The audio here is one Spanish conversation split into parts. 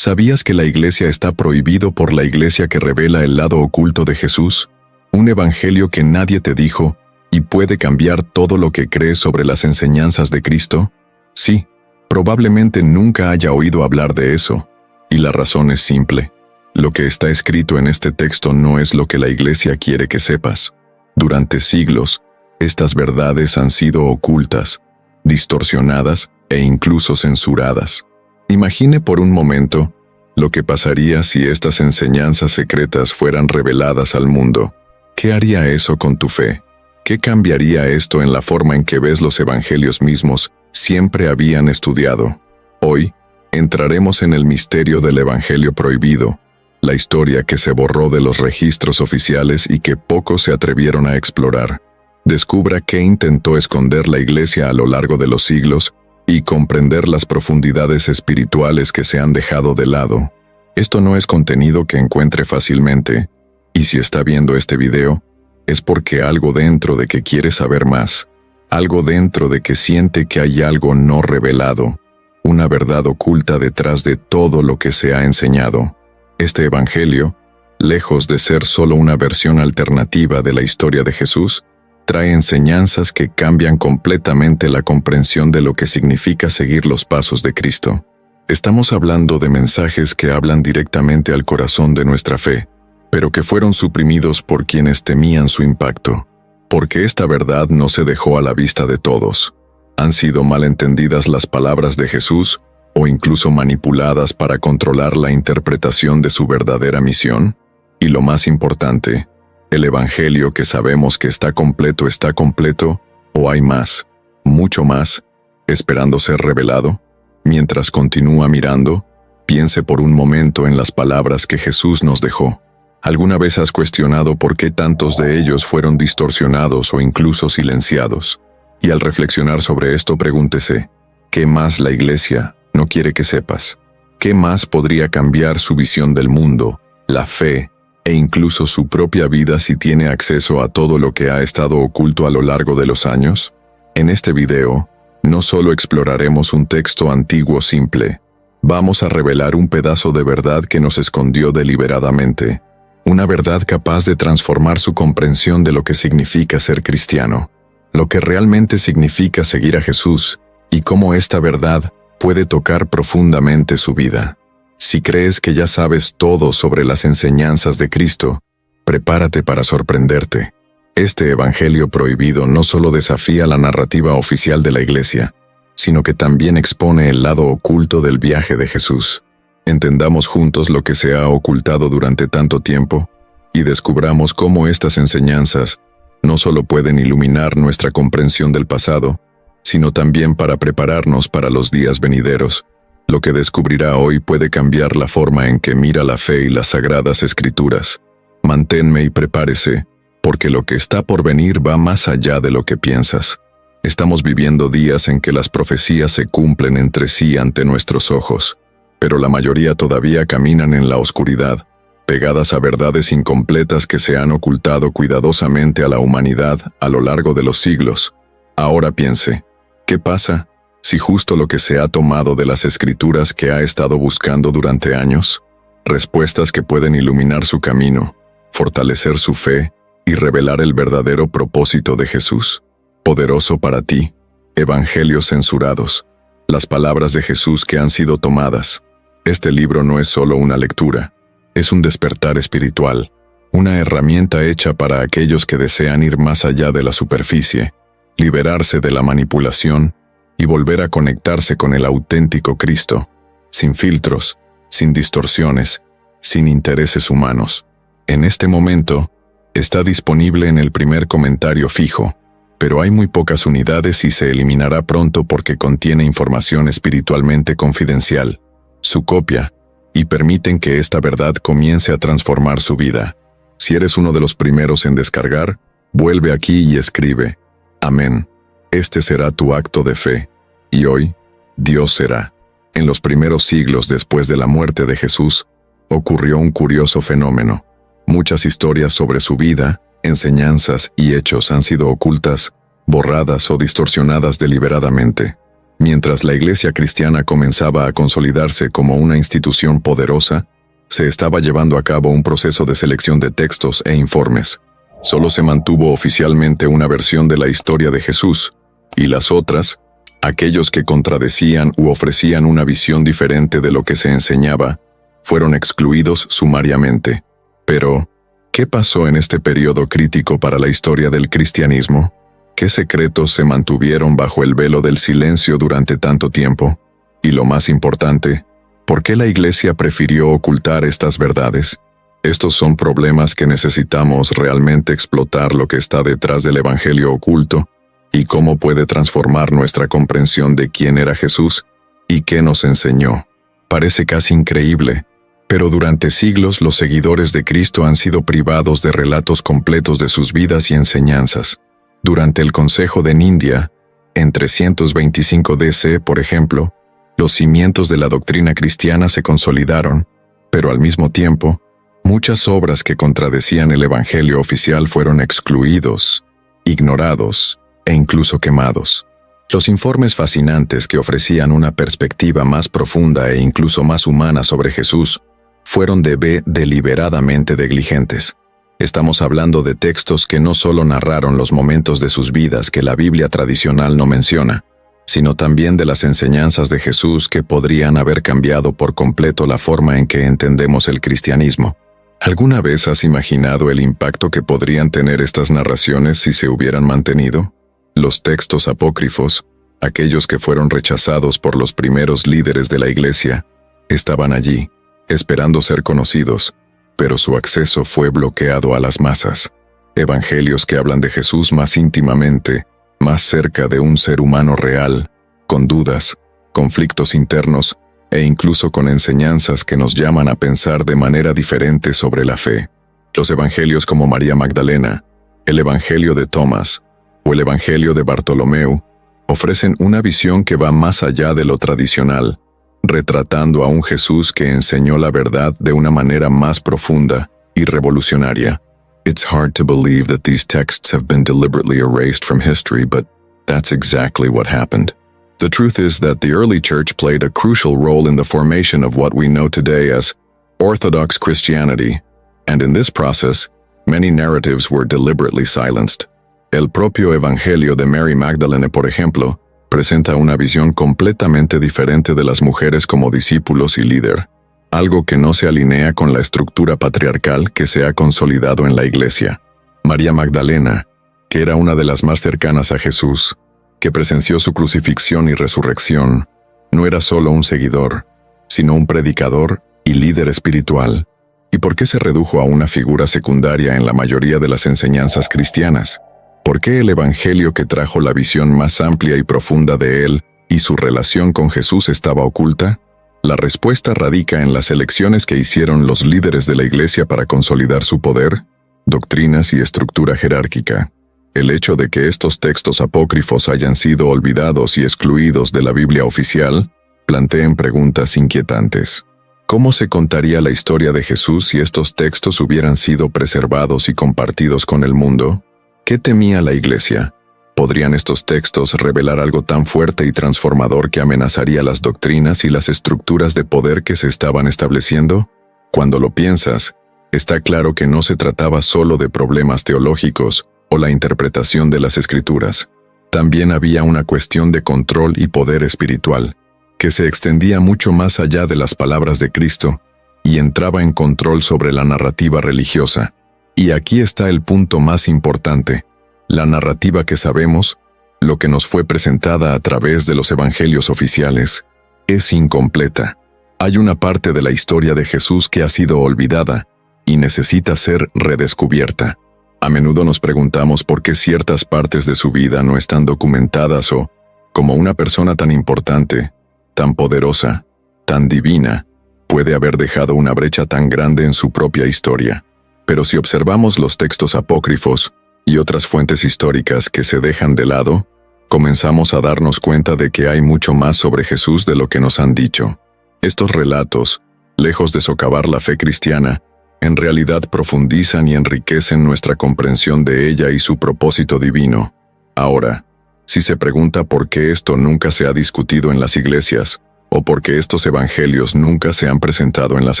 ¿Sabías que la iglesia está prohibido por la iglesia que revela el lado oculto de Jesús? Un evangelio que nadie te dijo y puede cambiar todo lo que crees sobre las enseñanzas de Cristo. Sí, probablemente nunca haya oído hablar de eso, y la razón es simple. Lo que está escrito en este texto no es lo que la iglesia quiere que sepas. Durante siglos, estas verdades han sido ocultas, distorsionadas e incluso censuradas. Imagine por un momento lo que pasaría si estas enseñanzas secretas fueran reveladas al mundo. ¿Qué haría eso con tu fe? ¿Qué cambiaría esto en la forma en que ves los evangelios mismos siempre habían estudiado? Hoy, entraremos en el misterio del evangelio prohibido, la historia que se borró de los registros oficiales y que pocos se atrevieron a explorar. Descubra qué intentó esconder la iglesia a lo largo de los siglos y comprender las profundidades espirituales que se han dejado de lado. Esto no es contenido que encuentre fácilmente, y si está viendo este video, es porque algo dentro de que quiere saber más, algo dentro de que siente que hay algo no revelado, una verdad oculta detrás de todo lo que se ha enseñado. Este evangelio, lejos de ser solo una versión alternativa de la historia de Jesús, trae enseñanzas que cambian completamente la comprensión de lo que significa seguir los pasos de Cristo. Estamos hablando de mensajes que hablan directamente al corazón de nuestra fe, pero que fueron suprimidos por quienes temían su impacto. Porque esta verdad no se dejó a la vista de todos. Han sido malentendidas las palabras de Jesús o incluso manipuladas para controlar la interpretación de su verdadera misión. Y lo más importante, ¿el evangelio que sabemos que está completo o hay más, mucho más, esperando ser revelado? Mientras continúa mirando, piense por un momento en las palabras que Jesús nos dejó. ¿Alguna vez has cuestionado por qué tantos de ellos fueron distorsionados o incluso silenciados? Y al reflexionar sobre esto, pregúntese, ¿qué más la iglesia no quiere que sepas? ¿Qué más podría cambiar su visión del mundo, la fe, e incluso su propia vida si tiene acceso a todo lo que ha estado oculto a lo largo de los años? En este video, no solo exploraremos un texto antiguo simple, vamos a revelar un pedazo de verdad que nos escondió deliberadamente, una verdad capaz de transformar su comprensión de lo que significa ser cristiano, lo que realmente significa seguir a Jesús, y cómo esta verdad puede tocar profundamente su vida. Si crees que ya sabes todo sobre las enseñanzas de Cristo, prepárate para sorprenderte. Este evangelio prohibido no solo desafía la narrativa oficial de la iglesia, sino que también expone el lado oculto del viaje de Jesús. Entendamos juntos lo que se ha ocultado durante tanto tiempo y descubramos cómo estas enseñanzas no solo pueden iluminar nuestra comprensión del pasado, sino también para prepararnos para los días venideros. Lo que descubrirá hoy puede cambiar la forma en que mira la fe y las sagradas escrituras. Manténme y prepárese, porque lo que está por venir va más allá de lo que piensas. Estamos viviendo días en que las profecías se cumplen entre sí ante nuestros ojos, pero la mayoría todavía caminan en la oscuridad, pegadas a verdades incompletas que se han ocultado cuidadosamente a la humanidad a lo largo de los siglos. Ahora piense, ¿qué pasa si justo lo que se ha tomado de las escrituras que ha estado buscando durante años? Respuestas que pueden iluminar su camino, fortalecer su fe y revelar el verdadero propósito de Jesús. Poderoso para ti, evangelios censurados, las palabras de Jesús que han sido tomadas. Este libro no es solo una lectura, es un despertar espiritual, una herramienta hecha para aquellos que desean ir más allá de la superficie, liberarse de la manipulación y volver a conectarse con el auténtico Cristo, sin filtros, sin distorsiones, sin intereses humanos. En este momento, está disponible en el primer comentario fijo, pero hay muy pocas unidades y se eliminará pronto porque contiene información espiritualmente confidencial. Su copia, y permiten que esta verdad comience a transformar su vida. Si eres uno de los primeros en descargar, vuelve aquí y escribe, amén. Este será tu acto de fe, y hoy, Dios será. En los primeros siglos después de la muerte de Jesús, ocurrió un curioso fenómeno. Muchas historias sobre su vida, enseñanzas y hechos han sido ocultas, borradas o distorsionadas deliberadamente. Mientras la Iglesia cristiana comenzaba a consolidarse como una institución poderosa, se estaba llevando a cabo un proceso de selección de textos e informes. Solo se mantuvo oficialmente una versión de la historia de Jesús, y las otras, aquellos que contradecían u ofrecían una visión diferente de lo que se enseñaba, fueron excluidos sumariamente. Pero, ¿qué pasó en este periodo crítico para la historia del cristianismo? ¿Qué secretos se mantuvieron bajo el velo del silencio durante tanto tiempo? Y lo más importante, ¿por qué la Iglesia prefirió ocultar estas verdades? Estos son problemas que necesitamos realmente explotar lo que está detrás del Evangelio oculto y cómo puede transformar nuestra comprensión de quién era Jesús y qué nos enseñó. Parece casi increíble, pero durante siglos los seguidores de Cristo han sido privados de relatos completos de sus vidas y enseñanzas. Durante el Consejo de Nindia, en 325 DC, por ejemplo, los cimientos de la doctrina cristiana se consolidaron, pero al mismo tiempo, muchas obras que contradecían el Evangelio oficial fueron excluidos, ignorados e incluso quemados. Los informes fascinantes que ofrecían una perspectiva más profunda e incluso más humana sobre Jesús fueron deliberadamente negligentes. Estamos hablando de textos que no solo narraron los momentos de sus vidas que la Biblia tradicional no menciona, sino también de las enseñanzas de Jesús que podrían haber cambiado por completo la forma en que entendemos el cristianismo. ¿Alguna vez has imaginado el impacto que podrían tener estas narraciones si se hubieran mantenido? Los textos apócrifos, aquellos que fueron rechazados por los primeros líderes de la Iglesia, estaban allí, esperando ser conocidos, pero su acceso fue bloqueado a las masas. Evangelios que hablan de Jesús más íntimamente, más cerca de un ser humano real, con dudas, conflictos internos e incluso con enseñanzas que nos llaman a pensar de manera diferente sobre la fe. Los evangelios como María Magdalena, el Evangelio de Tomás o el Evangelio de Bartolomeo ofrecen una visión que va más allá de lo tradicional, retratando a un Jesús que enseñó la verdad de una manera más profunda y revolucionaria. It's hard to believe that these texts have been deliberately erased from history, but that's exactly what happened. The truth is that the early church played a crucial role in the formation of what we know today as Orthodox Christianity, and in this process, many narratives were deliberately silenced. El propio Evangelio de Mary Magdalene, por ejemplo, presenta una visión completamente diferente de las mujeres como discípulos y líder, algo que no se alinea con la estructura patriarcal que se ha consolidado en la Iglesia. María Magdalena, que era una de las más cercanas a Jesús, que presenció su crucifixión y resurrección, no era solo un seguidor, sino un predicador y líder espiritual. ¿Y por qué se redujo a una figura secundaria en la mayoría de las enseñanzas cristianas? ¿Por qué el Evangelio que trajo la visión más amplia y profunda de él y su relación con Jesús estaba oculta? La respuesta radica en las elecciones que hicieron los líderes de la Iglesia para consolidar su poder, doctrinas y estructura jerárquica. El hecho de que estos textos apócrifos hayan sido olvidados y excluidos de la Biblia oficial plantean preguntas inquietantes. ¿Cómo se contaría la historia de Jesús si estos textos hubieran sido preservados y compartidos con el mundo? ¿Qué temía la Iglesia? ¿Podrían estos textos revelar algo tan fuerte y transformador que amenazaría las doctrinas y las estructuras de poder que se estaban estableciendo? Cuando lo piensas, está claro que no se trataba solo de problemas teológicos o la interpretación de las Escrituras. También había una cuestión de control y poder espiritual, que se extendía mucho más allá de las palabras de Cristo y entraba en control sobre la narrativa religiosa. Y aquí está el punto más importante. La narrativa que sabemos, lo que nos fue presentada a través de los evangelios oficiales, es incompleta. Hay una parte de la historia de Jesús que ha sido olvidada y necesita ser redescubierta. A menudo nos preguntamos por qué ciertas partes de su vida no están documentadas o, como una persona tan importante, tan poderosa, tan divina, puede haber dejado una brecha tan grande en su propia historia. Pero si observamos los textos apócrifos y otras fuentes históricas que se dejan de lado, comenzamos a darnos cuenta de que hay mucho más sobre Jesús de lo que nos han dicho. Estos relatos, lejos de socavar la fe cristiana, en realidad profundizan y enriquecen nuestra comprensión de ella y su propósito divino. Ahora, Si se pregunta por qué esto nunca se ha discutido en las iglesias, o por qué estos evangelios nunca se han presentado en las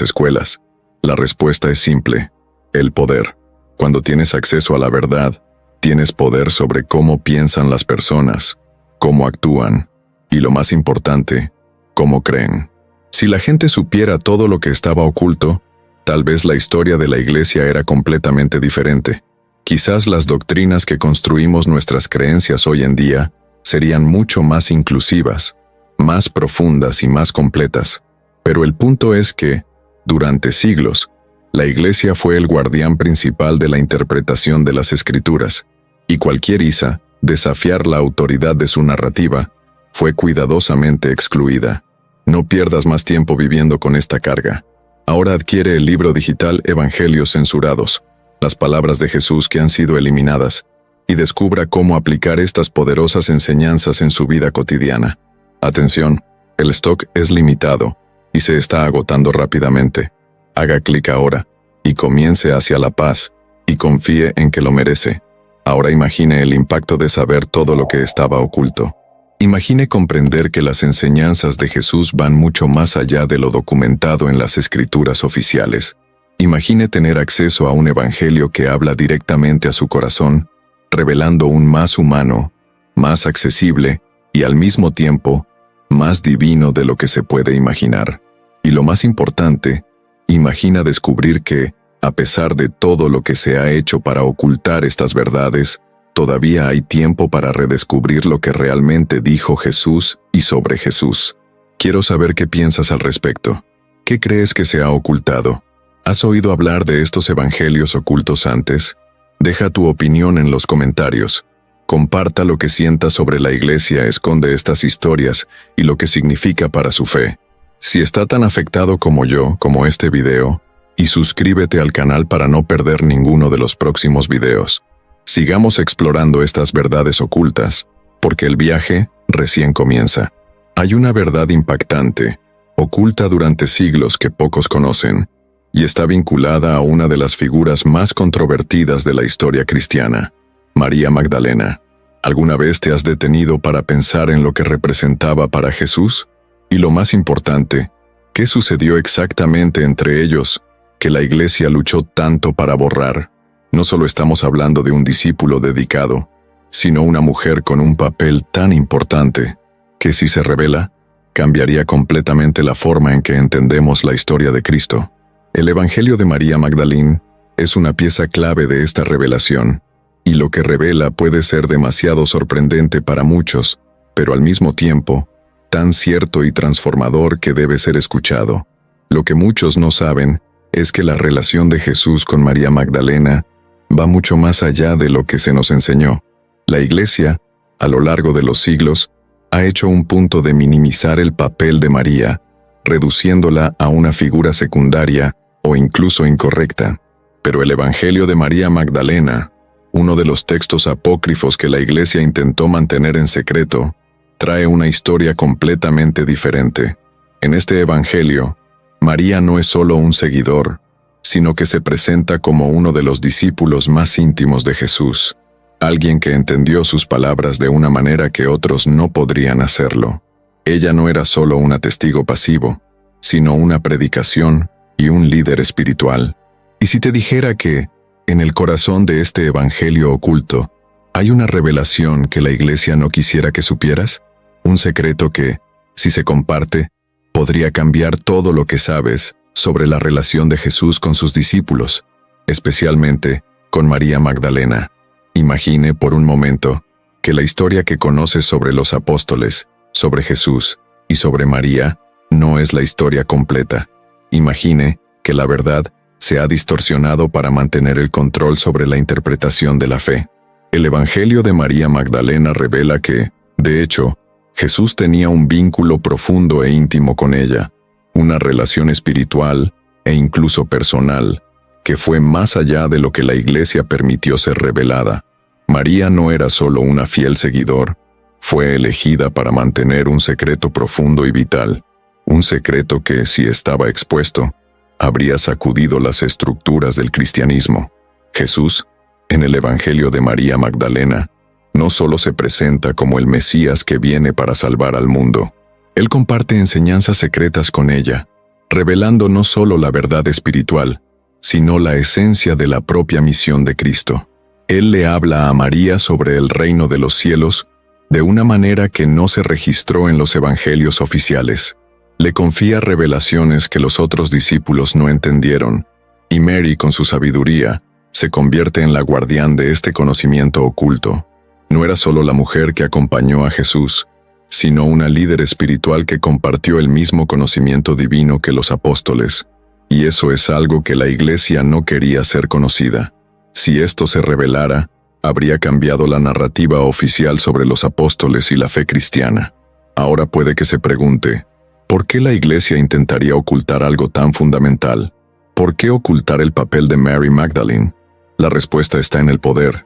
escuelas, la respuesta es simple: el poder. Cuando tienes acceso a la verdad, tienes poder sobre cómo piensan las personas, cómo actúan, y lo más importante, cómo creen. Si la gente supiera todo lo que estaba oculto, tal vez la historia de la iglesia era completamente diferente. Quizás las doctrinas que construimos nuestras creencias hoy en día serían mucho más inclusivas, más profundas y más completas. Pero el punto es que, durante siglos, la iglesia fue el guardián principal de la interpretación de las escrituras, y cualquier desafiar la autoridad de su narrativa, fue cuidadosamente excluida. No pierdas más tiempo viviendo con esta carga. Ahora adquiere el libro digital Evangelios Censurados, las palabras de Jesús que han sido eliminadas, y descubra cómo aplicar estas poderosas enseñanzas en su vida cotidiana. Atención, el stock es limitado y se está agotando rápidamente. Haga clic ahora y comience hacia la paz y confíe en que lo merece. Ahora imagine el impacto de saber todo lo que estaba oculto. Imagine comprender que las enseñanzas de Jesús van mucho más allá de lo documentado en las escrituras oficiales. Imagine tener acceso a un evangelio que habla directamente a su corazón, revelando un más humano, más accesible y al mismo tiempo, más divino de lo que se puede imaginar. Y lo más importante, imagina descubrir que, a pesar de todo lo que se ha hecho para ocultar estas verdades, todavía hay tiempo para redescubrir lo que realmente dijo Jesús y sobre Jesús. Quiero saber qué piensas al respecto. ¿Qué crees que se ha ocultado? ¿Has oído hablar de estos evangelios ocultos antes? Deja tu opinión en los comentarios. Comparta lo que sientas sobre la iglesia esconde estas historias y lo que significa para su fe. Si está tan afectado como yo, como este video, y suscríbete al canal para no perder ninguno de los próximos videos. Sigamos explorando estas verdades ocultas, porque el viaje recién comienza. Hay una verdad impactante, oculta durante siglos que pocos conocen, y está vinculada a una de las figuras más controvertidas de la historia cristiana, María Magdalena. ¿Alguna vez te has detenido para pensar en lo que representaba para Jesús? Y lo más importante, ¿qué sucedió exactamente entre ellos, que la iglesia luchó tanto para borrar? No solo estamos hablando de un discípulo dedicado, sino una mujer con un papel tan importante, que si se revela, cambiaría completamente la forma en que entendemos la historia de Cristo. El Evangelio de María Magdalena es una pieza clave de esta revelación, y lo que revela puede ser demasiado sorprendente para muchos, pero al mismo tiempo, tan cierto y transformador que debe ser escuchado. Lo que muchos no saben es que la relación de Jesús con María Magdalena va mucho más allá de lo que se nos enseñó. La Iglesia, a lo largo de los siglos, ha hecho un punto de minimizar el papel de María, reduciéndola a una figura secundaria o incluso incorrecta. Pero el Evangelio de María Magdalena, uno de los textos apócrifos que la Iglesia intentó mantener en secreto, trae una historia completamente diferente. En este Evangelio, María no es solo un seguidor, sino que se presenta como uno de los discípulos más íntimos de Jesús, alguien que entendió sus palabras de una manera que otros no podrían hacerlo. Ella no era solo un testigo pasivo, sino una predicación y un líder espiritual. ¿Y si te dijera que, en el corazón de este evangelio oculto, hay una revelación que la iglesia no quisiera que supieras? Un secreto que, si se comparte, podría cambiar todo lo que sabes sobre la relación de Jesús con sus discípulos, especialmente con María Magdalena. Imagine por un momento que la historia que conoces sobre los apóstoles, sobre Jesús y sobre María no es la historia completa. Imagine que la verdad se ha distorsionado para mantener el control sobre la interpretación de la fe. El Evangelio de María Magdalena revela que, de hecho, Jesús tenía un vínculo profundo e íntimo con ella, una relación espiritual e incluso personal, que fue más allá de lo que la Iglesia permitió ser revelada. María no era solo una fiel seguidor, fue elegida para mantener un secreto profundo y vital, un secreto que, si estaba expuesto, habría sacudido las estructuras del cristianismo. Jesús, en el Evangelio de María Magdalena, no solo se presenta como el Mesías que viene para salvar al mundo. Él comparte enseñanzas secretas con ella, revelando no solo la verdad espiritual, sino la esencia de la propia misión de Cristo. Él le habla a María sobre el reino de los cielos de una manera que no se registró en los evangelios oficiales. Le confía revelaciones que los otros discípulos no entendieron, y Mary, con su sabiduría, se convierte en la guardián de este conocimiento oculto. No era solo la mujer que acompañó a Jesús, sino una líder espiritual que compartió el mismo conocimiento divino que los apóstoles, y eso es algo que la Iglesia no quería ser conocida. Si esto se revelara, habría cambiado la narrativa oficial sobre los apóstoles y la fe cristiana. Ahora puede que se pregunte, ¿por qué la Iglesia intentaría ocultar algo tan fundamental? ¿Por qué ocultar el papel de Mary Magdalene? La respuesta está en el poder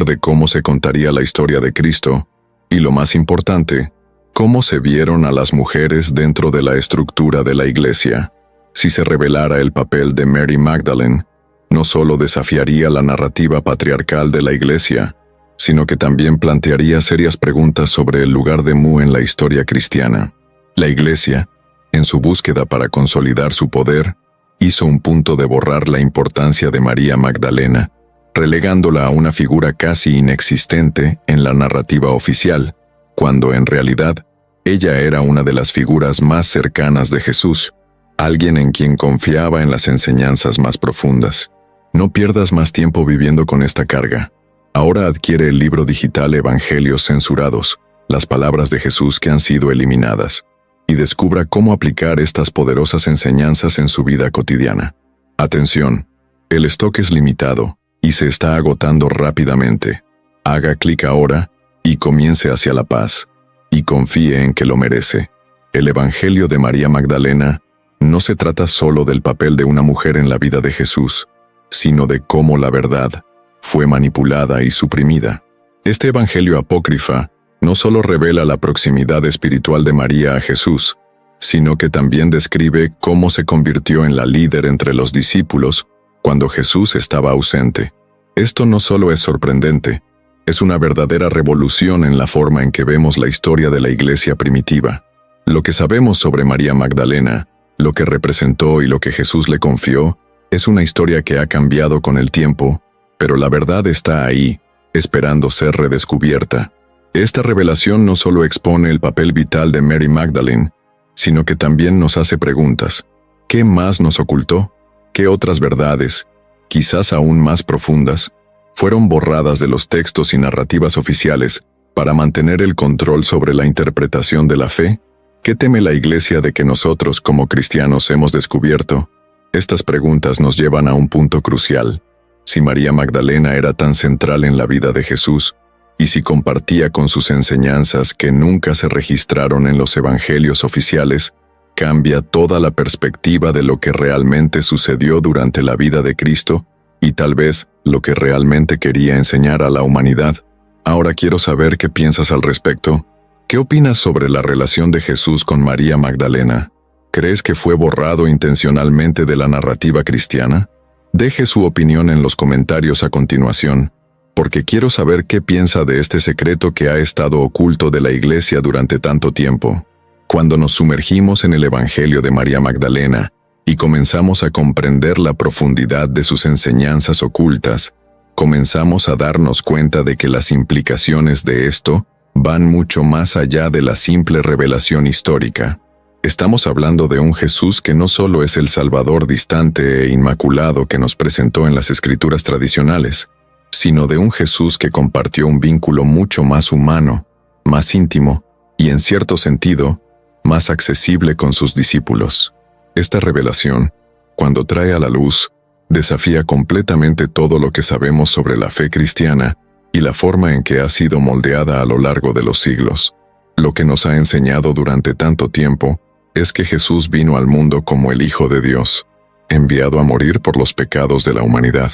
de cómo se contaría la historia de Cristo, y lo más importante, cómo se vieron a las mujeres dentro de la estructura de la Iglesia. Si se revelara el papel de Mary Magdalene, no solo desafiaría la narrativa patriarcal de la Iglesia, sino que también plantearía serias preguntas sobre el lugar de Mu en la historia cristiana. La Iglesia, en su búsqueda para consolidar su poder, hizo un punto de borrar la importancia de María Magdalena, relegándola a una figura casi inexistente en la narrativa oficial, cuando en realidad ella era una de las figuras más cercanas de Jesús, alguien en quien confiaba en las enseñanzas más profundas. No pierdas más tiempo viviendo con esta carga. Ahora adquiere el libro digital Evangelios censurados, las palabras de Jesús que han sido eliminadas, y descubra cómo aplicar estas poderosas enseñanzas en su vida cotidiana. Atención, el stock es limitado y se está agotando rápidamente. Haga clic ahora y comience hacia la paz, y confíe en que lo merece. El Evangelio de María Magdalena no se trata solo del papel de una mujer en la vida de Jesús, sino de cómo la verdad fue manipulada y suprimida. Este Evangelio apócrifa no solo revela la proximidad espiritual de María a Jesús, sino que también describe cómo se convirtió en la líder entre los discípulos cuando Jesús estaba ausente. Esto no solo es sorprendente, es una verdadera revolución en la forma en que vemos la historia de la Iglesia primitiva. Lo que sabemos sobre María Magdalena, lo que representó y lo que Jesús le confió, es una historia que ha cambiado con el tiempo, pero la verdad está ahí, esperando ser redescubierta. Esta revelación no solo expone el papel vital de Mary Magdalene, sino que también nos hace preguntas. ¿Qué más nos ocultó? ¿Qué otras verdades, quizás aún más profundas, fueron borradas de los textos y narrativas oficiales para mantener el control sobre la interpretación de la fe? ¿Qué teme la Iglesia de que nosotros como cristianos hemos descubierto? Estas preguntas nos llevan a un punto crucial. Si María Magdalena era tan central en la vida de Jesús, y si compartía con sus enseñanzas que nunca se registraron en los evangelios oficiales, cambia toda la perspectiva de lo que realmente sucedió durante la vida de Cristo y tal vez lo que realmente quería enseñar a la humanidad. Ahora quiero saber qué piensas al respecto. ¿Qué opinas sobre la relación de Jesús con María Magdalena? ¿Crees que fue borrado intencionalmente de la narrativa cristiana? Deje su opinión en los comentarios a continuación, porque quiero saber qué piensa de este secreto que ha estado oculto de la Iglesia durante tanto tiempo. Cuando nos sumergimos en el Evangelio de María Magdalena y comenzamos a comprender la profundidad de sus enseñanzas ocultas, comenzamos a darnos cuenta de que las implicaciones de esto van mucho más allá de la simple revelación histórica. Estamos hablando de un Jesús que no solo es el Salvador distante e inmaculado que nos presentó en las Escrituras tradicionales, sino de un Jesús que compartió un vínculo mucho más humano, más íntimo y, en cierto sentido, más accesible con sus discípulos. Esta revelación, cuando trae a la luz, desafía completamente todo lo que sabemos sobre la fe cristiana y la forma en que ha sido moldeada a lo largo de los siglos. Lo que nos ha enseñado durante tanto tiempo es que Jesús vino al mundo como el Hijo de Dios, enviado a morir por los pecados de la humanidad.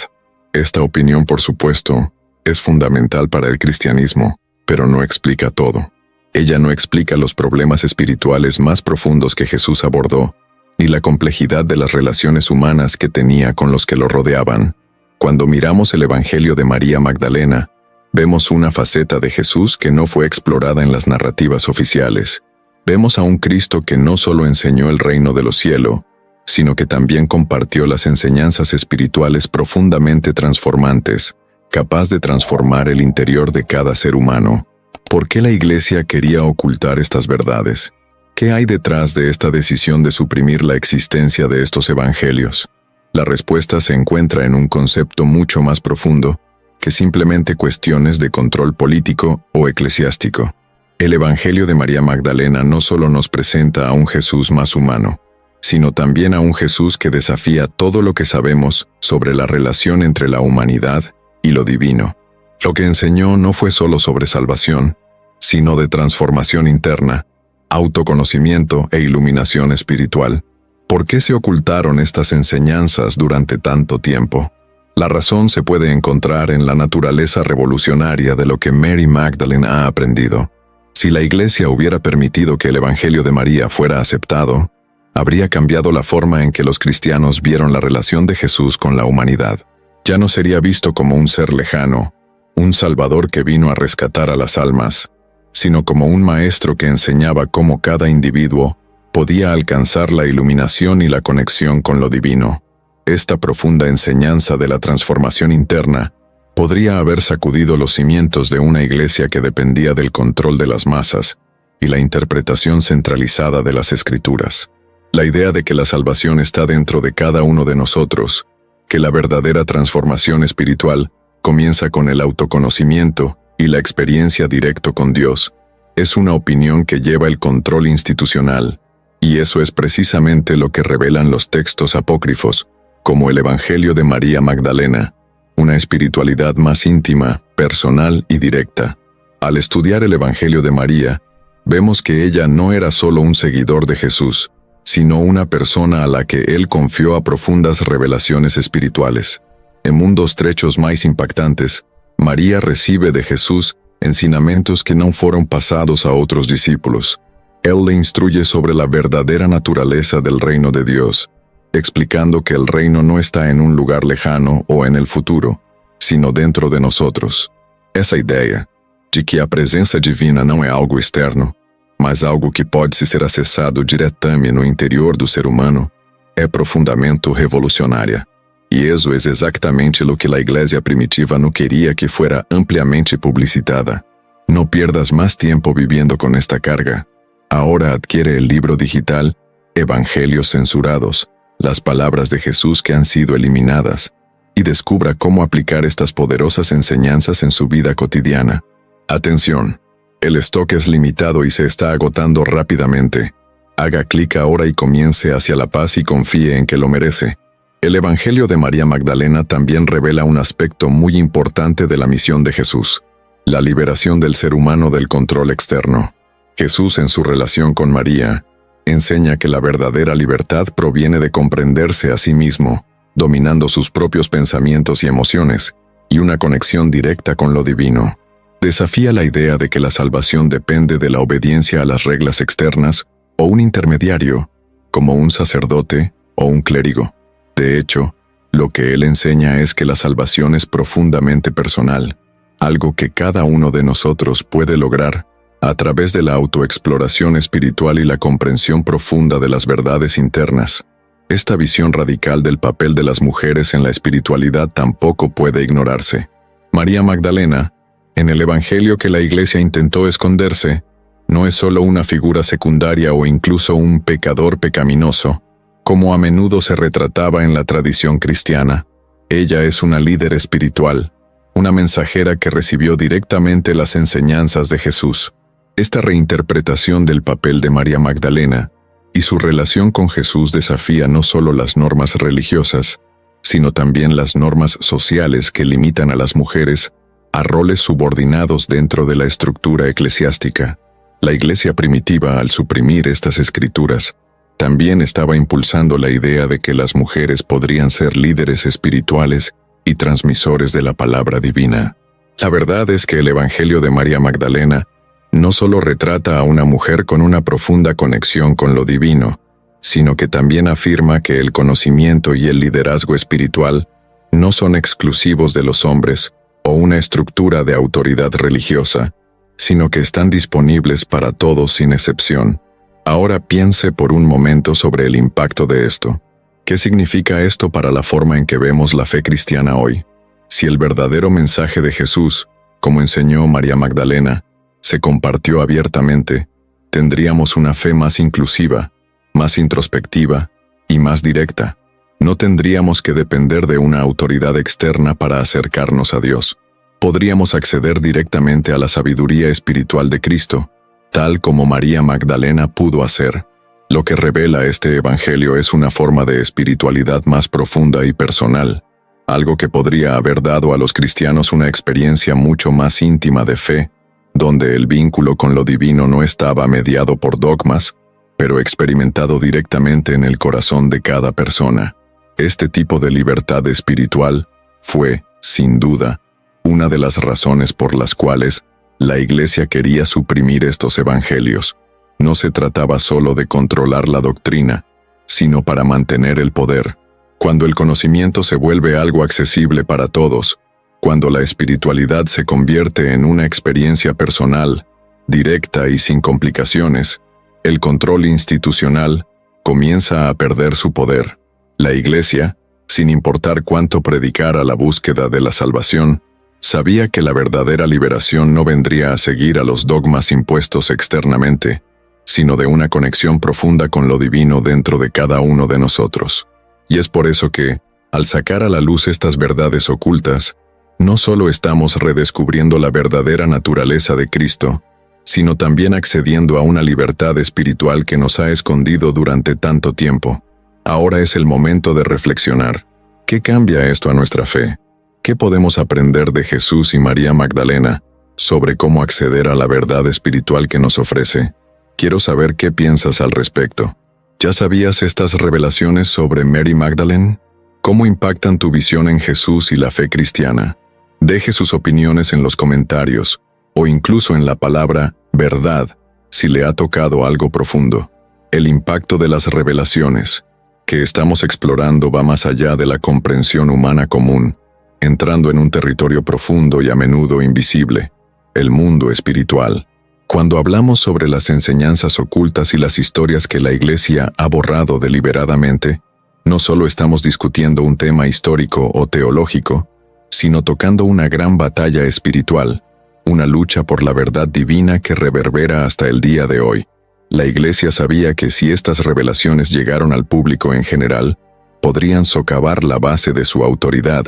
Esta opinión, por supuesto, es fundamental para el cristianismo, pero no explica todo. Ella no explica los problemas espirituales más profundos que Jesús abordó, ni la complejidad de las relaciones humanas que tenía con los que lo rodeaban. Cuando miramos el Evangelio de María Magdalena, Vemos una faceta de Jesús que no fue explorada en las narrativas oficiales. Vemos a un Cristo que no solo enseñó el reino de los cielos, sino que también compartió las enseñanzas espirituales profundamente transformantes, capaz de transformar el interior de cada ser humano. ¿Por qué la Iglesia quería ocultar estas verdades? ¿Qué hay detrás de esta decisión de suprimir la existencia de estos evangelios? La respuesta se encuentra en un concepto mucho más profundo que simplemente cuestiones de control político o eclesiástico. El Evangelio de María Magdalena no solo nos presenta a un Jesús más humano, sino también a un Jesús que desafía todo lo que sabemos sobre la relación entre la humanidad y lo divino. Lo que enseñó no fue solo sobre salvación, sino de transformación interna, autoconocimiento e iluminación espiritual. ¿Por qué se ocultaron estas enseñanzas durante tanto tiempo? La razón se puede encontrar en la naturaleza revolucionaria de lo que Mary Magdalene ha aprendido. Si la Iglesia hubiera permitido que el Evangelio de María fuera aceptado, habría cambiado la forma en que los cristianos vieron la relación de Jesús con la humanidad. Ya no sería visto como un ser lejano, un Salvador que vino a rescatar a las almas, sino como un maestro que enseñaba cómo cada individuo podía alcanzar la iluminación y la conexión con lo divino. Esta profunda enseñanza de la transformación interna podría haber sacudido los cimientos de una iglesia que dependía del control de las masas y la interpretación centralizada de las Escrituras. La idea de que la salvación está dentro de cada uno de nosotros, que la verdadera transformación espiritual comienza con el autoconocimiento y la experiencia directa con Dios, es una opinión que lleva el control institucional, y eso es precisamente lo que revelan los textos apócrifos, como el Evangelio de María Magdalena, una espiritualidad más íntima, personal y directa. Al estudiar el Evangelio de María, vemos que ella no era solo un seguidor de Jesús, sino una persona a la que él confió a profundas revelaciones espirituales. En mundos trechos más impactantes, María recibe de Jesús ensinamentos que no fueron pasados a otros discípulos. Él le instruye sobre la verdadera naturaleza del reino de Dios, explicando que el reino no está en un lugar lejano o en el futuro, sino dentro de nosotros. Essa ideia de que a presença divina não é algo externo, mas algo que pode ser acessado diretamente no interior do ser humano, é profundamente revolucionária. E isso é exatamente o que a igreja primitiva não queria que fuera ampliamente publicitada. No pierdas más tiempo viviendo con esta carga. Ahora adquiere el libro digital Evangelios censurados, las palabras de Jesús que han sido eliminadas, y descubra cómo aplicar estas poderosas enseñanzas en su vida cotidiana. Atención, el stock es limitado y se está agotando rápidamente. Haga clic ahora y comience hacia la paz y confíe en que lo merece. El Evangelio de María Magdalena también revela un aspecto muy importante de la misión de Jesús: la liberación del ser humano del control externo. Jesús, en su relación con María, enseña que la verdadera libertad proviene de comprenderse a sí mismo, dominando sus propios pensamientos y emociones, y una conexión directa con lo divino. Desafía la idea de que la salvación depende de la obediencia a las reglas externas o un intermediario, como un sacerdote o un clérigo. De hecho, lo que él enseña es que la salvación es profundamente personal, algo que cada uno de nosotros puede lograr a través de la autoexploración espiritual y la comprensión profunda de las verdades internas. Esta visión radical del papel de las mujeres en la espiritualidad tampoco puede ignorarse. María Magdalena, en el Evangelio que la Iglesia intentó esconderse, no es solo una figura secundaria o incluso un pecador pecaminoso, como a menudo se retrataba en la tradición cristiana. Ella es una líder espiritual, una mensajera que recibió directamente las enseñanzas de Jesús. Esta reinterpretación del papel de María Magdalena y su relación con Jesús desafía no solo las normas religiosas, sino también las normas sociales que limitan a las mujeres a roles subordinados dentro de la estructura eclesiástica. La Iglesia primitiva, al suprimir estas escrituras, también estaba impulsando la idea de que las mujeres podrían ser líderes espirituales y transmisores de la palabra divina. La verdad es que el Evangelio de María Magdalena no solo retrata a una mujer con una profunda conexión con lo divino, sino que también afirma que el conocimiento y el liderazgo espiritual no son exclusivos de los hombres o una estructura de autoridad religiosa, sino que están disponibles para todos sin excepción. Ahora piense por un momento sobre el impacto de esto. ¿Qué significa esto para la forma en que vemos la fe cristiana hoy? Si el verdadero mensaje de Jesús, como enseñó María Magdalena, se compartió abiertamente, tendríamos una fe más inclusiva, más introspectiva y más directa. No tendríamos que depender de una autoridad externa para acercarnos a Dios. Podríamos acceder directamente a la sabiduría espiritual de Cristo, tal como María Magdalena pudo hacer. Lo que revela este evangelio es una forma de espiritualidad más profunda y personal, algo que podría haber dado a los cristianos una experiencia mucho más íntima de fe, donde el vínculo con lo divino no estaba mediado por dogmas, pero experimentado directamente en el corazón de cada persona. Este tipo de libertad espiritual fue, sin duda, una de las razones por las cuales la Iglesia quería suprimir estos evangelios. No se trataba solo de controlar la doctrina, sino para mantener el poder. Cuando el conocimiento se vuelve algo accesible para todos, cuando la espiritualidad se convierte en una experiencia personal, directa y sin complicaciones, el control institucional comienza a perder su poder. La Iglesia, sin importar cuánto predicara la búsqueda de la salvación, sabía que la verdadera liberación no vendría a seguir a los dogmas impuestos externamente, sino de una conexión profunda con lo divino dentro de cada uno de nosotros. Y es por eso que, al sacar a la luz estas verdades ocultas, no solo estamos redescubriendo la verdadera naturaleza de Cristo, sino también accediendo a una libertad espiritual que nos ha escondido durante tanto tiempo. Ahora es el momento de reflexionar. ¿Qué cambia esto a nuestra fe? ¿Qué podemos aprender de Jesús y María Magdalena sobre cómo acceder a la verdad espiritual que nos ofrece? Quiero saber qué piensas al respecto. ¿Ya sabías estas revelaciones sobre Mary Magdalene? ¿Cómo impactan tu visión en Jesús y la fe cristiana? Deje sus opiniones en los comentarios, o incluso en la palabra verdad, si le ha tocado algo profundo. El impacto de las revelaciones que estamos explorando va más allá de la comprensión humana común, entrando en un territorio profundo y a menudo invisible, el mundo espiritual. Cuando hablamos sobre las enseñanzas ocultas y las historias que la Iglesia ha borrado deliberadamente, no solo estamos discutiendo un tema histórico o teológico, sino tocando una gran batalla espiritual, una lucha por la verdad divina que reverbera hasta el día de hoy. La Iglesia sabía que si estas revelaciones llegaron al público en general, podrían socavar la base de su autoridad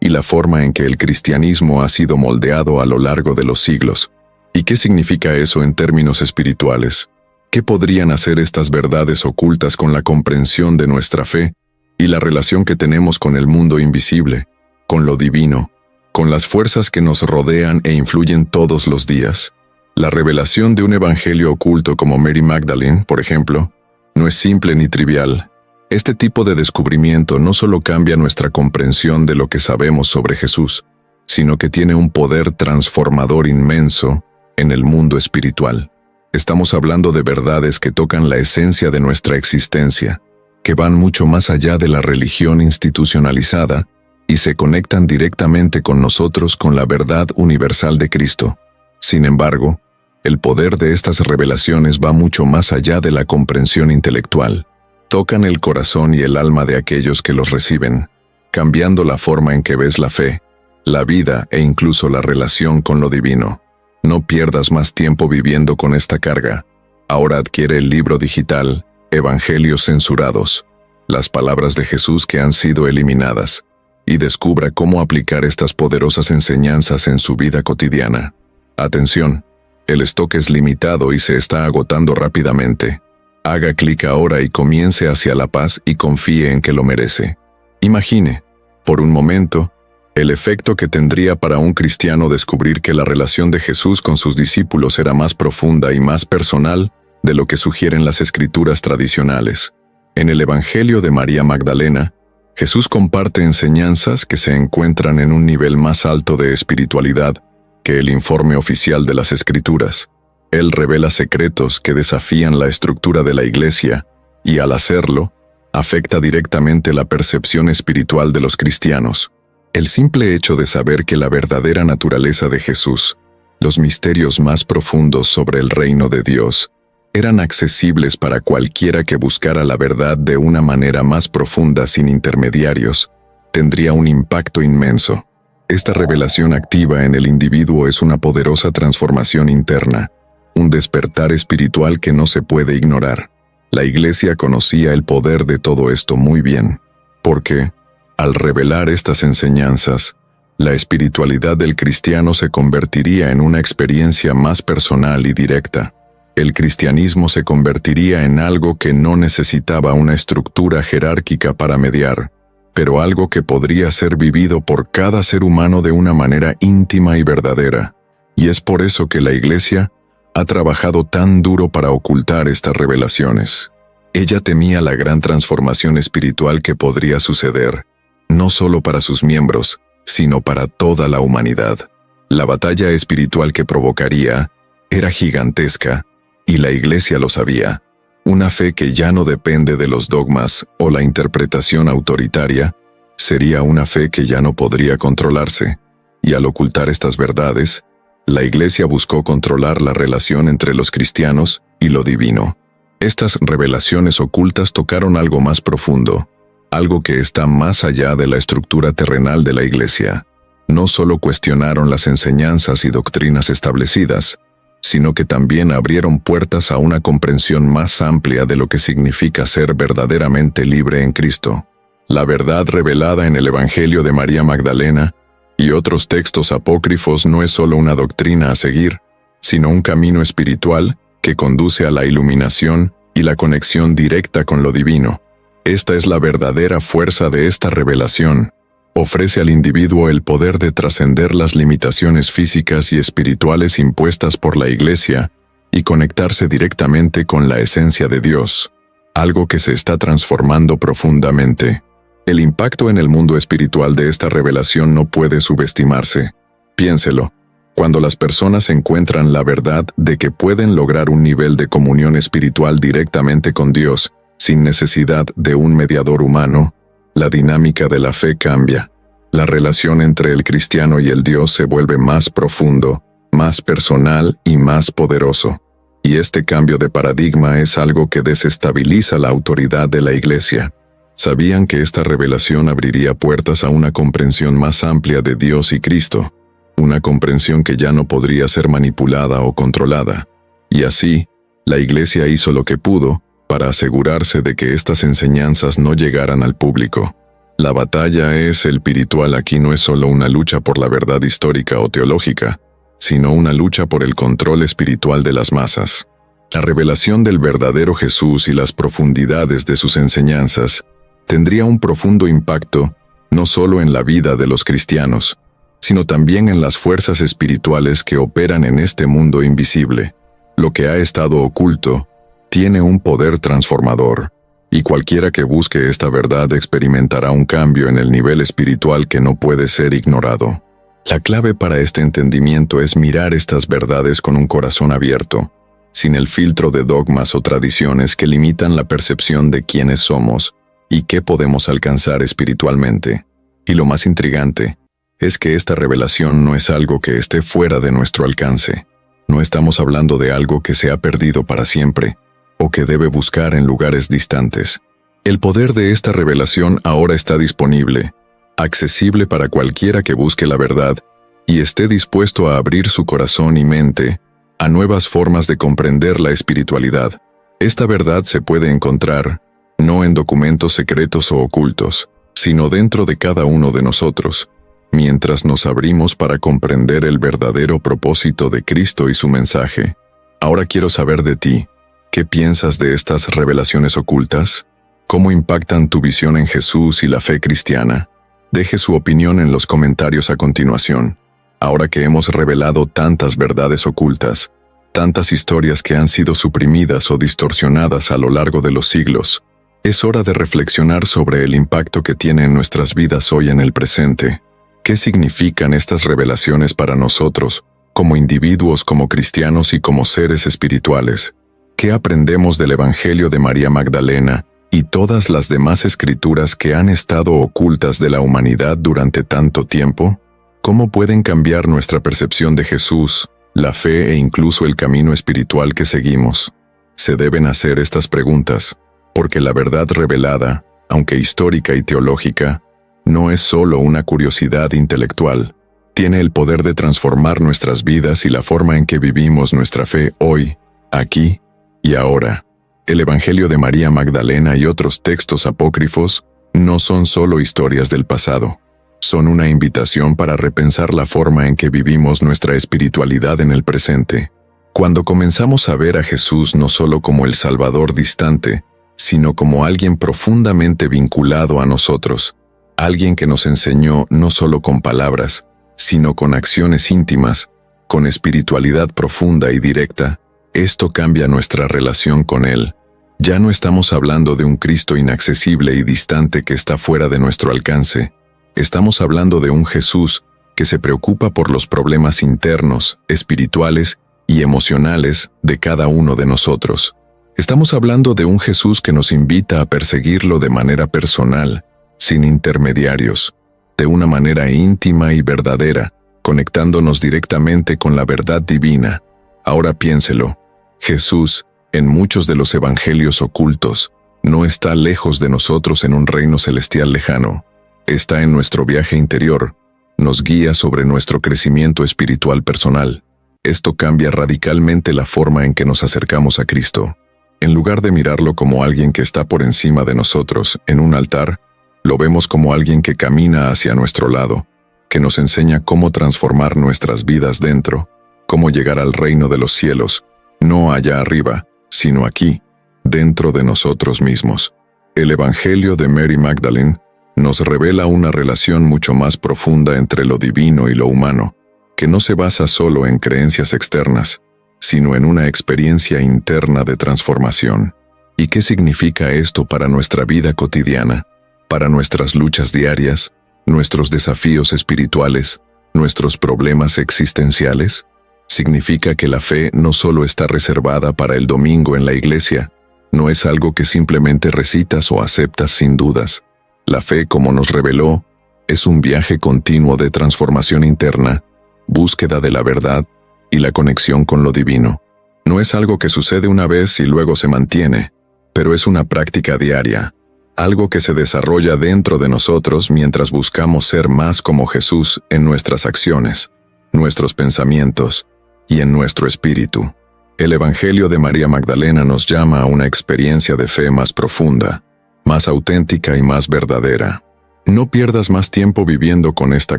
y la forma en que el cristianismo ha sido moldeado a lo largo de los siglos. ¿Y qué significa eso en términos espirituales? ¿Qué podrían hacer estas verdades ocultas con la comprensión de nuestra fe y la relación que tenemos con el mundo invisible, con lo divino, con las fuerzas que nos rodean e influyen todos los días? La revelación de un evangelio oculto como Mary Magdalene, por ejemplo, no es simple ni trivial. Este tipo de descubrimiento no solo cambia nuestra comprensión de lo que sabemos sobre Jesús, sino que tiene un poder transformador inmenso en el mundo espiritual. Estamos hablando de verdades que tocan la esencia de nuestra existencia, que van mucho más allá de la religión institucionalizada y se conectan directamente con nosotros con la verdad universal de Cristo. Sin embargo, el poder de estas revelaciones va mucho más allá de la comprensión intelectual. Tocan el corazón y el alma de aquellos que los reciben, cambiando la forma en que ves la fe, la vida e incluso la relación con lo divino. No pierdas más tiempo viviendo con esta carga. Ahora adquiere el libro digital, Evangelios censurados, las palabras de Jesús que han sido eliminadas, y descubra cómo aplicar estas poderosas enseñanzas en su vida cotidiana. Atención, el stock es limitado y se está agotando rápidamente. Haga clic ahora y comience hacia la paz y confíe en que lo merece. Imagine, por un momento, el efecto que tendría para un cristiano descubrir que la relación de Jesús con sus discípulos era más profunda y más personal de lo que sugieren las escrituras tradicionales. En el Evangelio de María Magdalena, Jesús comparte enseñanzas que se encuentran en un nivel más alto de espiritualidad que el informe oficial de las Escrituras. Él revela secretos que desafían la estructura de la Iglesia y, al hacerlo, afecta directamente la percepción espiritual de los cristianos. El simple hecho de saber que la verdadera naturaleza de Jesús, los misterios más profundos sobre el reino de Dios, eran accesibles para cualquiera que buscara la verdad de una manera más profunda sin intermediarios, tendría un impacto inmenso. Esta revelación activa en el individuo es una poderosa transformación interna, un despertar espiritual que no se puede ignorar. La Iglesia conocía el poder de todo esto muy bien, porque, al revelar estas enseñanzas, la espiritualidad del cristiano se convertiría en una experiencia más personal y directa. El cristianismo se convertiría en algo que no necesitaba una estructura jerárquica para mediar, pero algo que podría ser vivido por cada ser humano de una manera íntima y verdadera. Y es por eso que la Iglesia ha trabajado tan duro para ocultar estas revelaciones. Ella temía la gran transformación espiritual que podría suceder, no solo para sus miembros, sino para toda la humanidad. La batalla espiritual que provocaría era gigantesca, y la Iglesia lo sabía. Una fe que ya no depende de los dogmas o la interpretación autoritaria, sería una fe que ya no podría controlarse, y al ocultar estas verdades, la Iglesia buscó controlar la relación entre los cristianos y lo divino. Estas revelaciones ocultas tocaron algo más profundo, algo que está más allá de la estructura terrenal de la Iglesia. No solo cuestionaron las enseñanzas y doctrinas establecidas, sino que también abrieron puertas a una comprensión más amplia de lo que significa ser verdaderamente libre en Cristo. La verdad revelada en el Evangelio de María Magdalena y otros textos apócrifos no es solo una doctrina a seguir, sino un camino espiritual que conduce a la iluminación y la conexión directa con lo divino. Esta es la verdadera fuerza de esta revelación. Ofrece al individuo el poder de trascender las limitaciones físicas y espirituales impuestas por la Iglesia y conectarse directamente con la esencia de Dios, algo que se está transformando profundamente. El impacto en el mundo espiritual de esta revelación no puede subestimarse. Piénselo, cuando las personas encuentran la verdad de que pueden lograr un nivel de comunión espiritual directamente con Dios, sin necesidad de un mediador humano, la dinámica de la fe cambia. La relación entre el cristiano y el Dios se vuelve más profundo, más personal y más poderoso. Y este cambio de paradigma es algo que desestabiliza la autoridad de la Iglesia. Sabían que esta revelación abriría puertas a una comprensión más amplia de Dios y Cristo, una comprensión que ya no podría ser manipulada o controlada. Y así, la Iglesia hizo lo que pudo para asegurarse de que estas enseñanzas no llegaran al público. La batalla espiritual aquí no es solo una lucha por la verdad histórica o teológica, sino una lucha por el control espiritual de las masas. La revelación del verdadero Jesús y las profundidades de sus enseñanzas tendría un profundo impacto no solo en la vida de los cristianos, sino también en las fuerzas espirituales que operan en este mundo invisible. Lo que ha estado oculto tiene un poder transformador, y cualquiera que busque esta verdad experimentará un cambio en el nivel espiritual que no puede ser ignorado. La clave para este entendimiento es mirar estas verdades con un corazón abierto, sin el filtro de dogmas o tradiciones que limitan la percepción de quiénes somos y qué podemos alcanzar espiritualmente. Y lo más intrigante es que esta revelación no es algo que esté fuera de nuestro alcance. No estamos hablando de algo que se ha perdido para siempre, o que debe buscar en lugares distantes. El poder de esta revelación ahora está disponible, accesible para cualquiera que busque la verdad y esté dispuesto a abrir su corazón y mente a nuevas formas de comprender la espiritualidad. Esta verdad se puede encontrar, no en documentos secretos o ocultos, sino dentro de cada uno de nosotros, mientras nos abrimos para comprender el verdadero propósito de Cristo y su mensaje. Ahora quiero saber de ti. ¿Qué piensas de estas revelaciones ocultas? ¿Cómo impactan tu visión en Jesús y la fe cristiana? Deje su opinión en los comentarios a continuación. Ahora que hemos revelado tantas verdades ocultas, tantas historias que han sido suprimidas o distorsionadas a lo largo de los siglos, es hora de reflexionar sobre el impacto que tiene en nuestras vidas hoy en el presente. ¿Qué significan estas revelaciones para nosotros, como individuos, como cristianos y como seres espirituales? ¿Qué aprendemos del Evangelio de María Magdalena y todas las demás escrituras que han estado ocultas de la humanidad durante tanto tiempo? ¿Cómo pueden cambiar nuestra percepción de Jesús, la fe e incluso el camino espiritual que seguimos? Se deben hacer estas preguntas, porque la verdad revelada, aunque histórica y teológica, no es solo una curiosidad intelectual. Tiene el poder de transformar nuestras vidas y la forma en que vivimos nuestra fe hoy, aquí y ahora. El Evangelio de María Magdalena y otros textos apócrifos no son solo historias del pasado. Son una invitación para repensar la forma en que vivimos nuestra espiritualidad en el presente. Cuando comenzamos a ver a Jesús no solo como el Salvador distante, sino como alguien profundamente vinculado a nosotros, alguien que nos enseñó no solo con palabras, sino con acciones íntimas, con espiritualidad profunda y directa, esto cambia nuestra relación con Él. Ya no estamos hablando de un Cristo inaccesible y distante que está fuera de nuestro alcance. Estamos hablando de un Jesús que se preocupa por los problemas internos, espirituales y emocionales de cada uno de nosotros. Estamos hablando de un Jesús que nos invita a perseguirlo de manera personal, sin intermediarios, de una manera íntima y verdadera, conectándonos directamente con la verdad divina. Ahora piénselo, Jesús, en muchos de los evangelios ocultos, no está lejos de nosotros en un reino celestial lejano. Está en nuestro viaje interior, nos guía sobre nuestro crecimiento espiritual personal. Esto cambia radicalmente la forma en que nos acercamos a Cristo. En lugar de mirarlo como alguien que está por encima de nosotros, en un altar, lo vemos como alguien que camina hacia nuestro lado, que nos enseña cómo transformar nuestras vidas dentro, cómo llegar al reino de los cielos, no allá arriba, sino aquí, dentro de nosotros mismos. El Evangelio de Mary Magdalene nos revela una relación mucho más profunda entre lo divino y lo humano, que no se basa solo en creencias externas, sino en una experiencia interna de transformación. ¿Y qué significa esto para nuestra vida cotidiana, para nuestras luchas diarias, nuestros desafíos espirituales, nuestros problemas existenciales? Significa que la fe no solo está reservada para el domingo en la iglesia, no es algo que simplemente recitas o aceptas sin dudas. La fe, como nos reveló, es un viaje continuo de transformación interna, búsqueda de la verdad y la conexión con lo divino. No es algo que sucede una vez y luego se mantiene, pero es una práctica diaria, algo que se desarrolla dentro de nosotros mientras buscamos ser más como Jesús en nuestras acciones, nuestros pensamientos y en nuestro espíritu. El Evangelio de María Magdalena nos llama a una experiencia de fe más profunda, más auténtica y más verdadera. No pierdas más tiempo viviendo con esta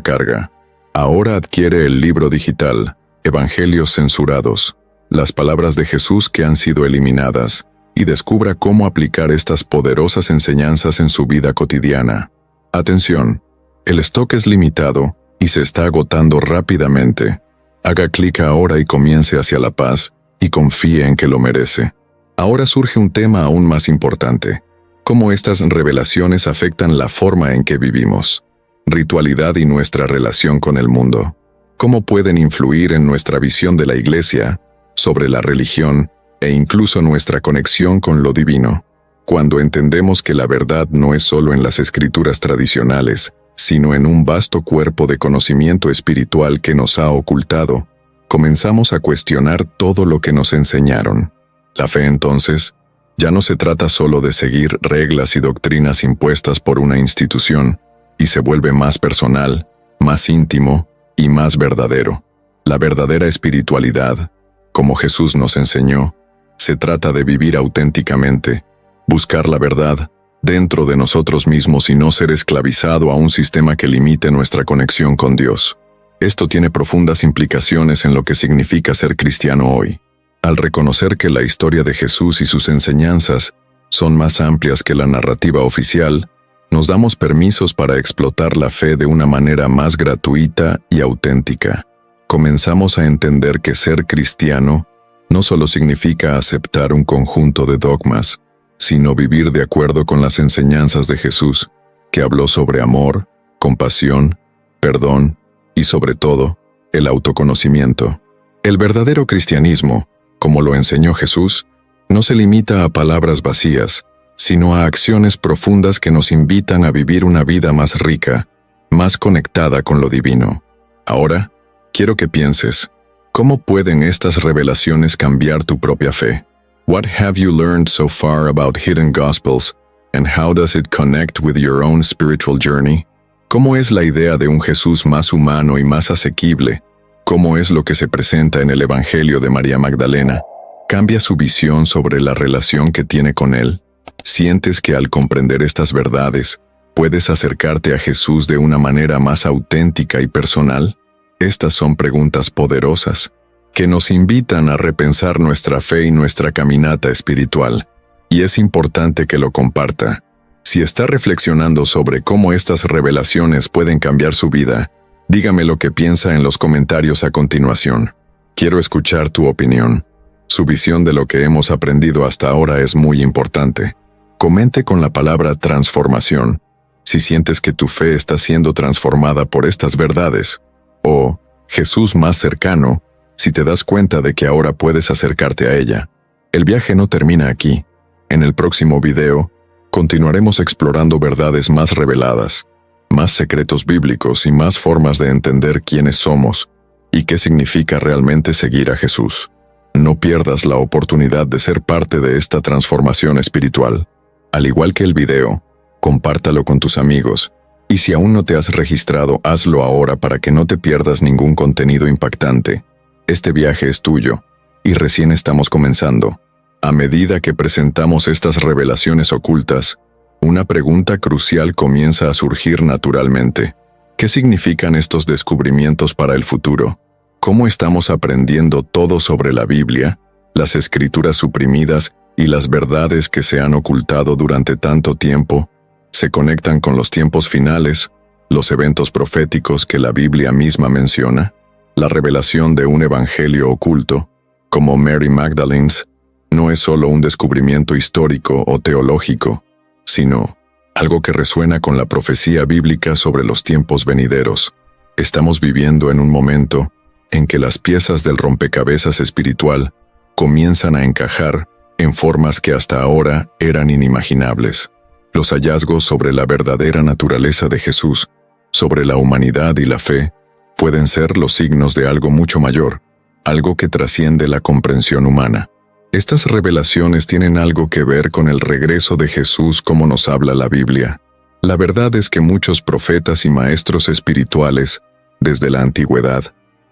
carga. Ahora adquiere el libro digital, Evangelios censurados, las palabras de Jesús que han sido eliminadas, y descubra cómo aplicar estas poderosas enseñanzas en su vida cotidiana. Atención, el stock es limitado y se está agotando rápidamente. Haga clic ahora y comience hacia la paz, y confíe en que lo merece. Ahora surge un tema aún más importante: cómo estas revelaciones afectan la forma en que vivimos, ritualidad y nuestra relación con el mundo. Cómo pueden influir en nuestra visión de la Iglesia, sobre la religión e incluso nuestra conexión con lo divino. Cuando entendemos que la verdad no es solo en las escrituras tradicionales, sino en un vasto cuerpo de conocimiento espiritual que nos ha ocultado, comenzamos a cuestionar todo lo que nos enseñaron. La fe, entonces, ya no se trata solo de seguir reglas y doctrinas impuestas por una institución, y se vuelve más personal, más íntimo y más verdadero. La verdadera espiritualidad, como Jesús nos enseñó, se trata de vivir auténticamente, buscar la verdad dentro de nosotros mismos y no ser esclavizado a un sistema que limite nuestra conexión con Dios. Esto tiene profundas implicaciones en lo que significa ser cristiano hoy. Al reconocer que la historia de Jesús y sus enseñanzas son más amplias que la narrativa oficial, nos damos permisos para explotar la fe de una manera más gratuita y auténtica. Comenzamos a entender que ser cristiano no solo significa aceptar un conjunto de dogmas, sino vivir de acuerdo con las enseñanzas de Jesús, que habló sobre amor, compasión, perdón y, sobre todo, el autoconocimiento. El verdadero cristianismo, como lo enseñó Jesús, no se limita a palabras vacías, sino a acciones profundas que nos invitan a vivir una vida más rica, más conectada con lo divino. Ahora, quiero que pienses, ¿cómo pueden estas revelaciones cambiar tu propia fe? What have you learned so far about hidden gospels, and how does it connect with your own spiritual journey? ¿Cómo es la idea de un Jesús más humano y más asequible? ¿Cómo es lo que se presenta en el Evangelio de María Magdalena? ¿Cambia su visión sobre la relación que tiene con Él? ¿Sientes que al comprender estas verdades, puedes acercarte a Jesús de una manera más auténtica y personal? Estas son preguntas poderosas, que nos invitan a repensar nuestra fe y nuestra caminata espiritual, y es importante que lo comparta. Si está reflexionando sobre cómo estas revelaciones pueden cambiar su vida, dígame lo que piensa en los comentarios a continuación. Quiero escuchar tu opinión. Su visión de lo que hemos aprendido hasta ahora es muy importante. Comente con la palabra transformación, si sientes que tu fe está siendo transformada por estas verdades, o Jesús más cercano, si te das cuenta de que ahora puedes acercarte a ella. El viaje no termina aquí. En el próximo video, continuaremos explorando verdades más reveladas, más secretos bíblicos y más formas de entender quiénes somos y qué significa realmente seguir a Jesús. No pierdas la oportunidad de ser parte de esta transformación espiritual. Al igual que el video, compártalo con tus amigos, y si aún no te has registrado, hazlo ahora para que no te pierdas ningún contenido impactante. Este viaje es tuyo, y recién estamos comenzando. A medida que presentamos estas revelaciones ocultas, una pregunta crucial comienza a surgir naturalmente. ¿Qué significan estos descubrimientos para el futuro? ¿Cómo estamos aprendiendo todo sobre la Biblia, las escrituras suprimidas y las verdades que se han ocultado durante tanto tiempo? ¿Se conectan con los tiempos finales, los eventos proféticos que la Biblia misma menciona? La revelación de un evangelio oculto, como Mary Magdalene's, no es solo un descubrimiento histórico o teológico, sino algo que resuena con la profecía bíblica sobre los tiempos venideros. Estamos viviendo en un momento en que las piezas del rompecabezas espiritual comienzan a encajar en formas que hasta ahora eran inimaginables. Los hallazgos sobre la verdadera naturaleza de Jesús, sobre la humanidad y la fe, pueden ser los signos de algo mucho mayor, algo que trasciende la comprensión humana. Estas revelaciones tienen algo que ver con el regreso de Jesús como nos habla la Biblia. La verdad es que muchos profetas y maestros espirituales, desde la antigüedad,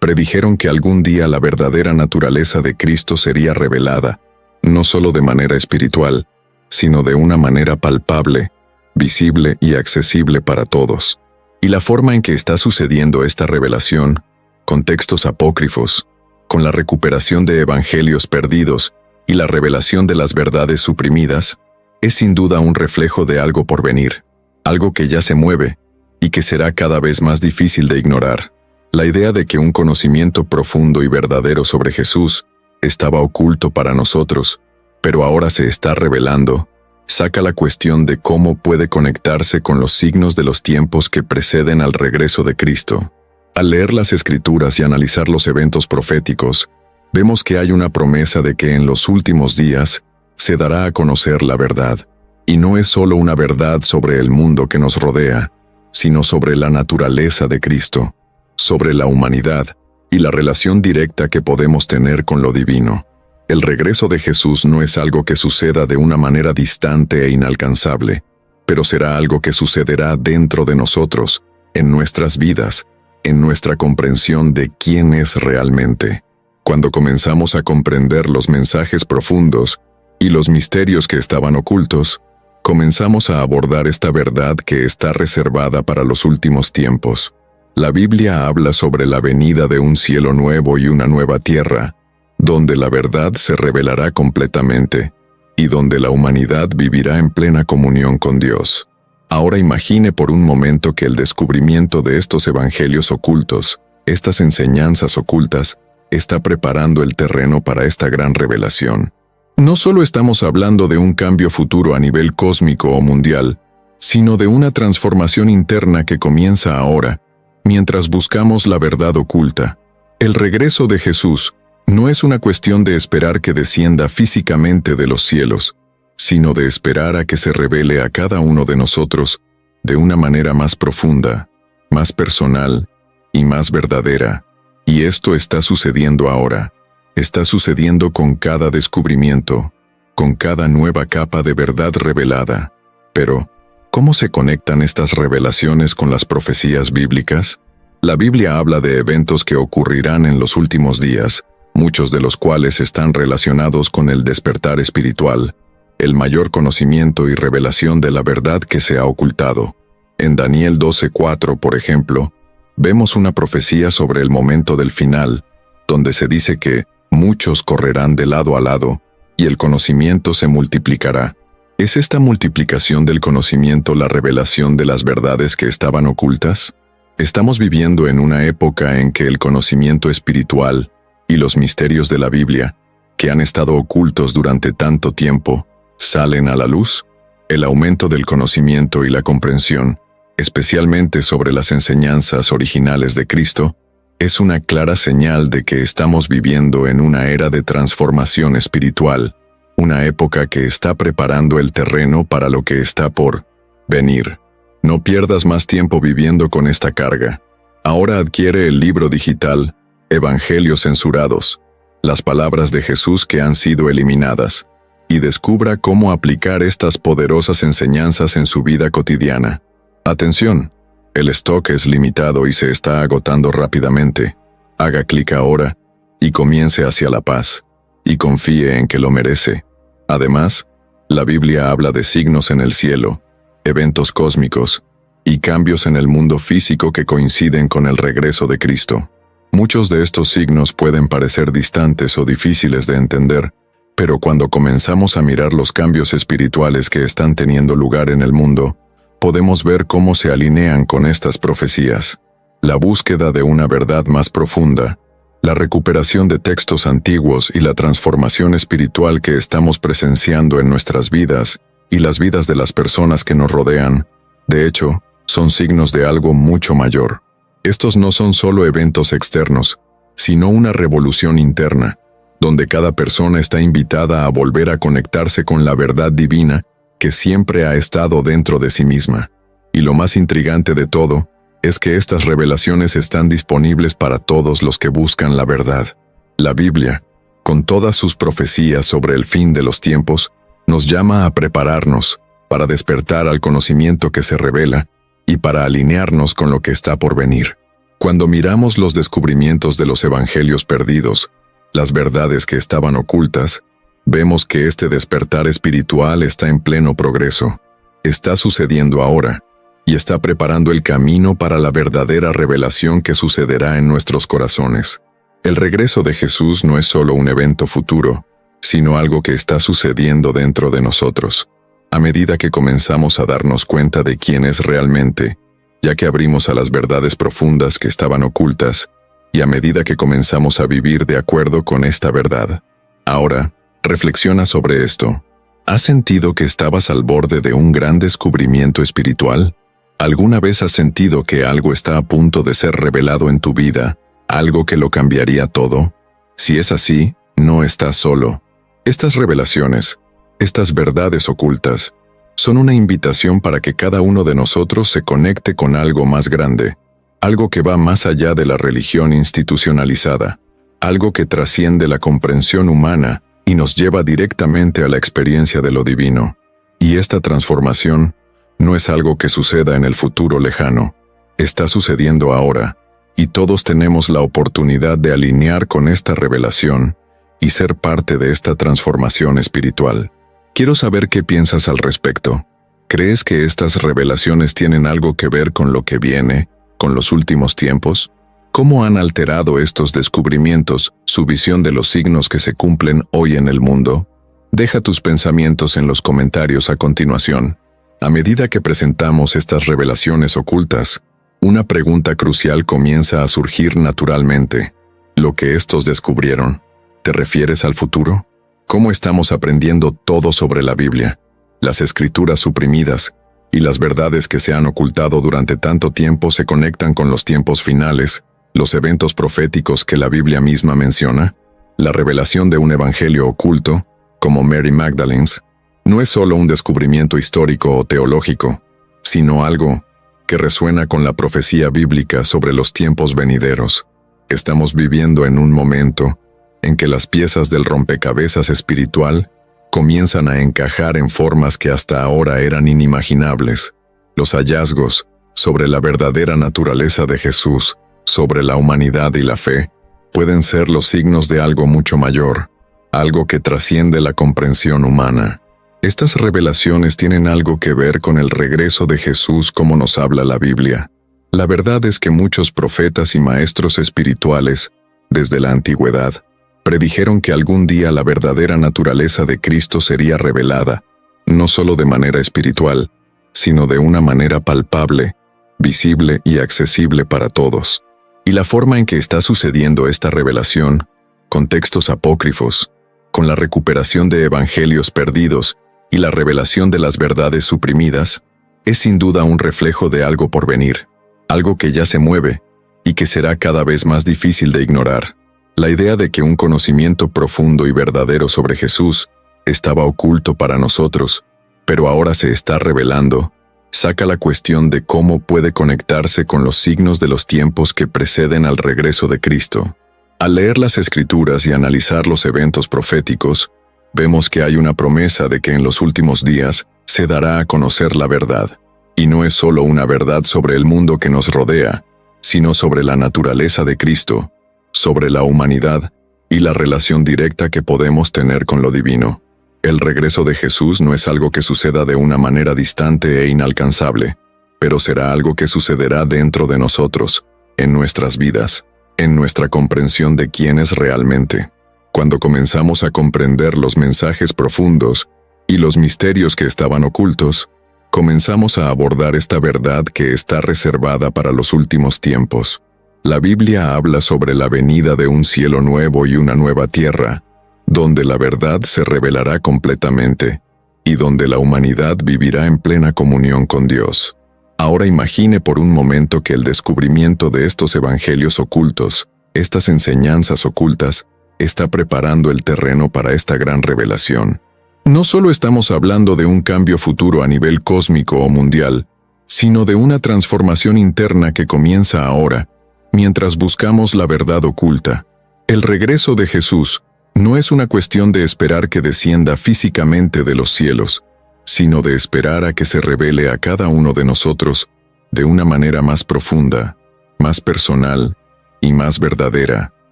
predijeron que algún día la verdadera naturaleza de Cristo sería revelada, no solo de manera espiritual, sino de una manera palpable, visible y accesible para todos. Y la forma en que está sucediendo esta revelación, con textos apócrifos, con la recuperación de evangelios perdidos y la revelación de las verdades suprimidas, es sin duda un reflejo de algo por venir, algo que ya se mueve y que será cada vez más difícil de ignorar. La idea de que un conocimiento profundo y verdadero sobre Jesús estaba oculto para nosotros, pero ahora se está revelando, saca la cuestión de cómo puede conectarse con los signos de los tiempos que preceden al regreso de Cristo. Al leer las Escrituras y analizar los eventos proféticos, vemos que hay una promesa de que en los últimos días se dará a conocer la verdad, y no es solo una verdad sobre el mundo que nos rodea, sino sobre la naturaleza de Cristo, sobre la humanidad y la relación directa que podemos tener con lo divino. El regreso de Jesús no es algo que suceda de una manera distante e inalcanzable, pero será algo que sucederá dentro de nosotros, en nuestras vidas, en nuestra comprensión de quién es realmente. Cuando comenzamos a comprender los mensajes profundos y los misterios que estaban ocultos, comenzamos a abordar esta verdad que está reservada para los últimos tiempos. La Biblia habla sobre la venida de un cielo nuevo y una nueva tierra, donde la verdad se revelará completamente, y donde la humanidad vivirá en plena comunión con Dios. Ahora imagine por un momento que el descubrimiento de estos evangelios ocultos, estas enseñanzas ocultas, está preparando el terreno para esta gran revelación. No solo estamos hablando de un cambio futuro a nivel cósmico o mundial, sino de una transformación interna que comienza ahora, mientras buscamos la verdad oculta. El regreso de Jesús no es una cuestión de esperar que descienda físicamente de los cielos, sino de esperar a que se revele a cada uno de nosotros de una manera más profunda, más personal y más verdadera. Y esto está sucediendo ahora. Está sucediendo con cada descubrimiento, con cada nueva capa de verdad revelada. Pero, ¿cómo se conectan estas revelaciones con las profecías bíblicas? La Biblia habla de eventos que ocurrirán en los últimos días, muchos de los cuales están relacionados con el despertar espiritual, el mayor conocimiento y revelación de la verdad que se ha ocultado. En Daniel 12:4, por ejemplo, vemos una profecía sobre el momento del final, donde se dice que muchos correrán de lado a lado, y el conocimiento se multiplicará. ¿Es esta multiplicación del conocimiento la revelación de las verdades que estaban ocultas? Estamos viviendo en una época en que el conocimiento espiritual y los misterios de la Biblia, que han estado ocultos durante tanto tiempo, salen a la luz. El aumento del conocimiento y la comprensión, especialmente sobre las enseñanzas originales de Cristo, es una clara señal de que estamos viviendo en una era de transformación espiritual, una época que está preparando el terreno para lo que está por venir. No pierdas más tiempo viviendo con esta carga. Ahora adquiere el libro digital, Evangelios censurados, las palabras de Jesús que han sido eliminadas, y descubra cómo aplicar estas poderosas enseñanzas en su vida cotidiana. Atención, el stock es limitado y se está agotando rápidamente. Haga clic ahora y comience hacia la paz, y confíe en que lo merece. Además, la Biblia habla de signos en el cielo, eventos cósmicos y cambios en el mundo físico que coinciden con el regreso de Cristo. Muchos de estos signos pueden parecer distantes o difíciles de entender, pero cuando comenzamos a mirar los cambios espirituales que están teniendo lugar en el mundo, podemos ver cómo se alinean con estas profecías. La búsqueda de una verdad más profunda, la recuperación de textos antiguos y la transformación espiritual que estamos presenciando en nuestras vidas y las vidas de las personas que nos rodean, de hecho, son signos de algo mucho mayor. Estos no son solo eventos externos, sino una revolución interna, donde cada persona está invitada a volver a conectarse con la verdad divina que siempre ha estado dentro de sí misma. Y lo más intrigante de todo es que estas revelaciones están disponibles para todos los que buscan la verdad. La Biblia, con todas sus profecías sobre el fin de los tiempos, nos llama a prepararnos para despertar al conocimiento que se revela y para alinearnos con lo que está por venir. Cuando miramos los descubrimientos de los evangelios perdidos, las verdades que estaban ocultas, vemos que este despertar espiritual está en pleno progreso. Está sucediendo ahora, y está preparando el camino para la verdadera revelación que sucederá en nuestros corazones. El regreso de Jesús no es solo un evento futuro, sino algo que está sucediendo dentro de nosotros. A medida que comenzamos a darnos cuenta de quién es realmente, ya que abrimos a las verdades profundas que estaban ocultas, y a medida que comenzamos a vivir de acuerdo con esta verdad. Ahora, reflexiona sobre esto. ¿Has sentido que estabas al borde de un gran descubrimiento espiritual? ¿Alguna vez has sentido que algo está a punto de ser revelado en tu vida, algo que lo cambiaría todo? Si es así, no estás solo. Estas revelaciones, estas verdades ocultas, son una invitación para que cada uno de nosotros se conecte con algo más grande, algo que va más allá de la religión institucionalizada, algo que trasciende la comprensión humana y nos lleva directamente a la experiencia de lo divino. Y esta transformación no es algo que suceda en el futuro lejano, está sucediendo ahora, y todos tenemos la oportunidad de alinear con esta revelación y ser parte de esta transformación espiritual. Quiero saber qué piensas al respecto. ¿Crees que estas revelaciones tienen algo que ver con lo que viene, con los últimos tiempos? ¿Cómo han alterado estos descubrimientos su visión de los signos que se cumplen hoy en el mundo? Deja tus pensamientos en los comentarios a continuación. A medida que presentamos estas revelaciones ocultas, una pregunta crucial comienza a surgir naturalmente. ¿Lo que estos descubrieron? ¿Te refieres al futuro? ¿Cómo estamos aprendiendo todo sobre la Biblia, las escrituras suprimidas y las verdades que se han ocultado durante tanto tiempo se conectan con los tiempos finales, los eventos proféticos que la Biblia misma menciona, la revelación de un evangelio oculto, como Mary Magdalene's, No es solo un descubrimiento histórico o teológico, sino algo que resuena con la profecía bíblica sobre los tiempos venideros. Estamos viviendo en un momento en que las piezas del rompecabezas espiritual comienzan a encajar en formas que hasta ahora eran inimaginables. Los hallazgos sobre la verdadera naturaleza de Jesús, sobre la humanidad y la fe, pueden ser los signos de algo mucho mayor, algo que trasciende la comprensión humana. Estas revelaciones tienen algo que ver con el regreso de Jesús como nos habla la Biblia. La verdad es que muchos profetas y maestros espirituales, desde la antigüedad, predijeron que algún día la verdadera naturaleza de Cristo sería revelada, no solo de manera espiritual, sino de una manera palpable, visible y accesible para todos. Y la forma en que está sucediendo esta revelación, con textos apócrifos, con la recuperación de evangelios perdidos y la revelación de las verdades suprimidas, es sin duda un reflejo de algo por venir, algo que ya se mueve y que será cada vez más difícil de ignorar. La idea de que un conocimiento profundo y verdadero sobre Jesús estaba oculto para nosotros, pero ahora se está revelando, saca la cuestión de cómo puede conectarse con los signos de los tiempos que preceden al regreso de Cristo. Al leer las Escrituras y analizar los eventos proféticos, vemos que hay una promesa de que en los últimos días se dará a conocer la verdad. Y no es solo una verdad sobre el mundo que nos rodea, sino sobre la naturaleza de Cristo, sobre la humanidad y la relación directa que podemos tener con lo divino. El regreso de Jesús no es algo que suceda de una manera distante e inalcanzable, pero será algo que sucederá dentro de nosotros, en nuestras vidas, en nuestra comprensión de quién es realmente. Cuando comenzamos a comprender los mensajes profundos y los misterios que estaban ocultos, comenzamos a abordar esta verdad que está reservada para los últimos tiempos. La Biblia habla sobre la venida de un cielo nuevo y una nueva tierra, donde la verdad se revelará completamente y donde la humanidad vivirá en plena comunión con Dios. Ahora imagine por un momento que el descubrimiento de estos evangelios ocultos, estas enseñanzas ocultas, está preparando el terreno para esta gran revelación. No solo estamos hablando de un cambio futuro a nivel cósmico o mundial, sino de una transformación interna que comienza ahora, mientras buscamos la verdad oculta. El regreso de Jesús no es una cuestión de esperar que descienda físicamente de los cielos, sino de esperar a que se revele a cada uno de nosotros de una manera más profunda, más personal y más verdadera.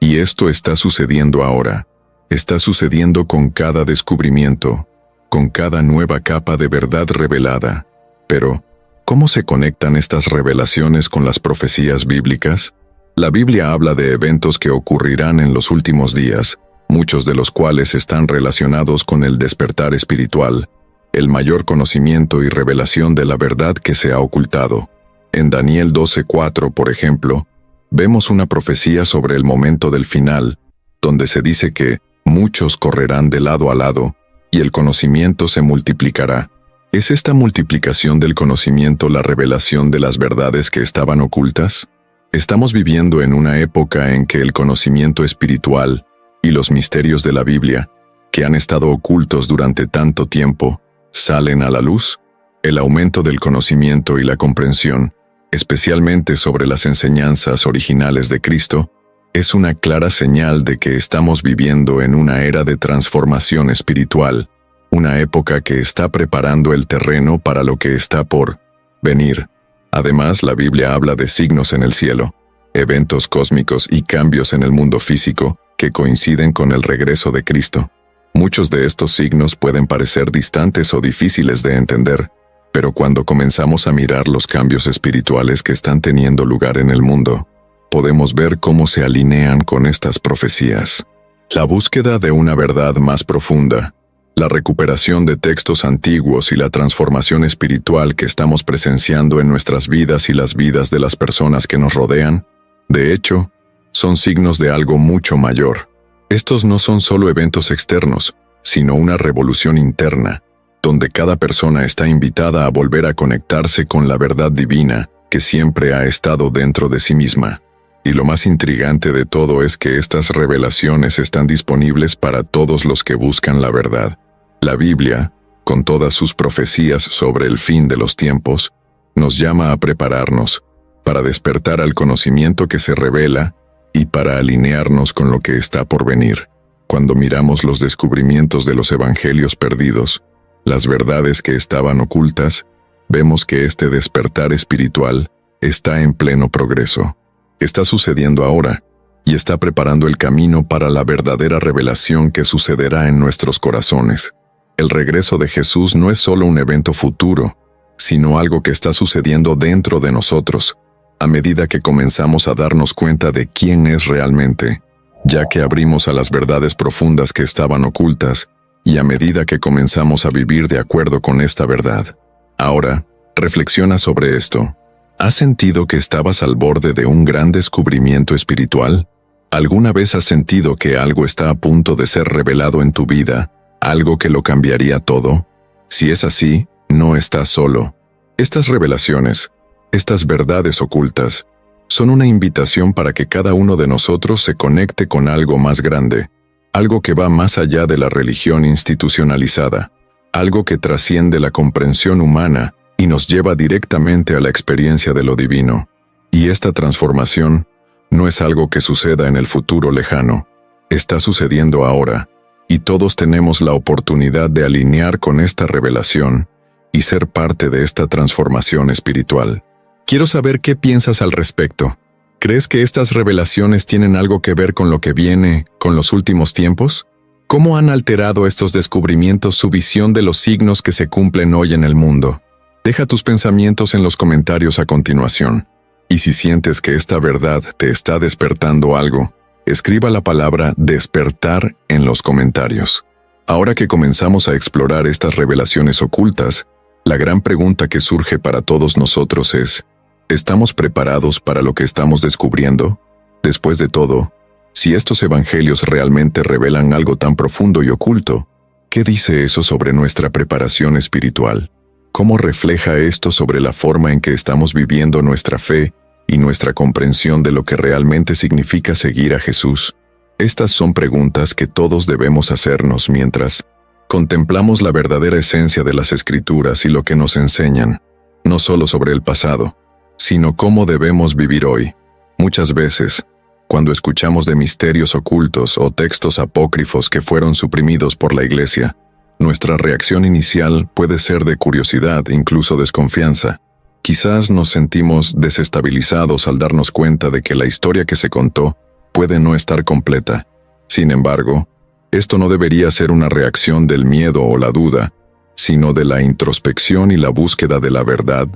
Y esto está sucediendo ahora. Está sucediendo con cada descubrimiento, con cada nueva capa de verdad revelada. Pero, ¿cómo se conectan estas revelaciones con las profecías bíblicas? La Biblia habla de eventos que ocurrirán en los últimos días, muchos de los cuales están relacionados con el despertar espiritual, el mayor conocimiento y revelación de la verdad que se ha ocultado. En Daniel 12:4, por ejemplo, vemos una profecía sobre el momento del final, donde se dice que muchos correrán de lado a lado, y el conocimiento se multiplicará. ¿Es esta multiplicación del conocimiento la revelación de las verdades que estaban ocultas? Estamos viviendo en una época en que el conocimiento espiritual y los misterios de la Biblia, que han estado ocultos durante tanto tiempo, salen a la luz. El aumento del conocimiento y la comprensión, especialmente sobre las enseñanzas originales de Cristo, es una clara señal de que estamos viviendo en una era de transformación espiritual, una época que está preparando el terreno para lo que está por venir. Además, la Biblia habla de signos en el cielo, eventos cósmicos y cambios en el mundo físico que coinciden con el regreso de Cristo. Muchos de estos signos pueden parecer distantes o difíciles de entender, pero cuando comenzamos a mirar los cambios espirituales que están teniendo lugar en el mundo, podemos ver cómo se alinean con estas profecías. La búsqueda de una verdad más profunda, la recuperación de textos antiguos y la transformación espiritual que estamos presenciando en nuestras vidas y las vidas de las personas que nos rodean, de hecho, son signos de algo mucho mayor. Estos no son solo eventos externos, sino una revolución interna, donde cada persona está invitada a volver a conectarse con la verdad divina que siempre ha estado dentro de sí misma. Y lo más intrigante de todo es que estas revelaciones están disponibles para todos los que buscan la verdad. La Biblia con todas sus profecías sobre el fin de los tiempos, nos llama a prepararnos para despertar al conocimiento que se revela y para alinearnos con lo que está por venir. Cuando miramos los descubrimientos de los evangelios perdidos, las verdades que estaban ocultas, vemos que este despertar espiritual está en pleno progreso. Está sucediendo ahora y está preparando el camino para la verdadera revelación que sucederá en nuestros corazones. El regreso de Jesús no es solo un evento futuro, sino algo que está sucediendo dentro de nosotros, a medida que comenzamos a darnos cuenta de quién es realmente, ya que abrimos a las verdades profundas que estaban ocultas, y a medida que comenzamos a vivir de acuerdo con esta verdad. Ahora, reflexiona sobre esto. ¿Has sentido que estabas al borde de un gran descubrimiento espiritual? ¿Alguna vez has sentido que algo está a punto de ser revelado en tu vida, algo que lo cambiaría todo? Si es así, no estás solo. Estas revelaciones, estas verdades ocultas, son una invitación para que cada uno de nosotros se conecte con algo más grande, algo que va más allá de la religión institucionalizada, algo que trasciende la comprensión humana y nos lleva directamente a la experiencia de lo divino. Y esta transformación no es algo que suceda en el futuro lejano, está sucediendo ahora, y todos tenemos la oportunidad de alinear con esta revelación y ser parte de esta transformación espiritual. Quiero saber qué piensas al respecto. ¿Crees que estas revelaciones tienen algo que ver con lo que viene, con los últimos tiempos? ¿Cómo han alterado estos descubrimientos su visión de los signos que se cumplen hoy en el mundo? Deja tus pensamientos en los comentarios a continuación. Y si sientes que esta verdad te está despertando algo, escriba la palabra despertar en los comentarios. Ahora que comenzamos a explorar estas revelaciones ocultas, la gran pregunta que surge para todos nosotros es: ¿estamos preparados para lo que estamos descubriendo? Después de todo, si estos evangelios realmente revelan algo tan profundo y oculto, ¿qué dice eso sobre nuestra preparación espiritual? ¿Cómo refleja esto sobre la forma en que estamos viviendo nuestra fe y nuestra comprensión de lo que realmente significa seguir a Jesús? Estas son preguntas que todos debemos hacernos mientras contemplamos la verdadera esencia de las Escrituras y lo que nos enseñan, no solo sobre el pasado, sino cómo debemos vivir hoy. Muchas veces, cuando escuchamos de misterios ocultos o textos apócrifos que fueron suprimidos por la Iglesia, nuestra reacción inicial puede ser de curiosidad, incluso desconfianza. Quizás nos sentimos desestabilizados al darnos cuenta de que la historia que se contó puede no estar completa. Sin embargo, esto no debería ser una reacción del miedo o la duda, sino de la introspección y la búsqueda de la verdad,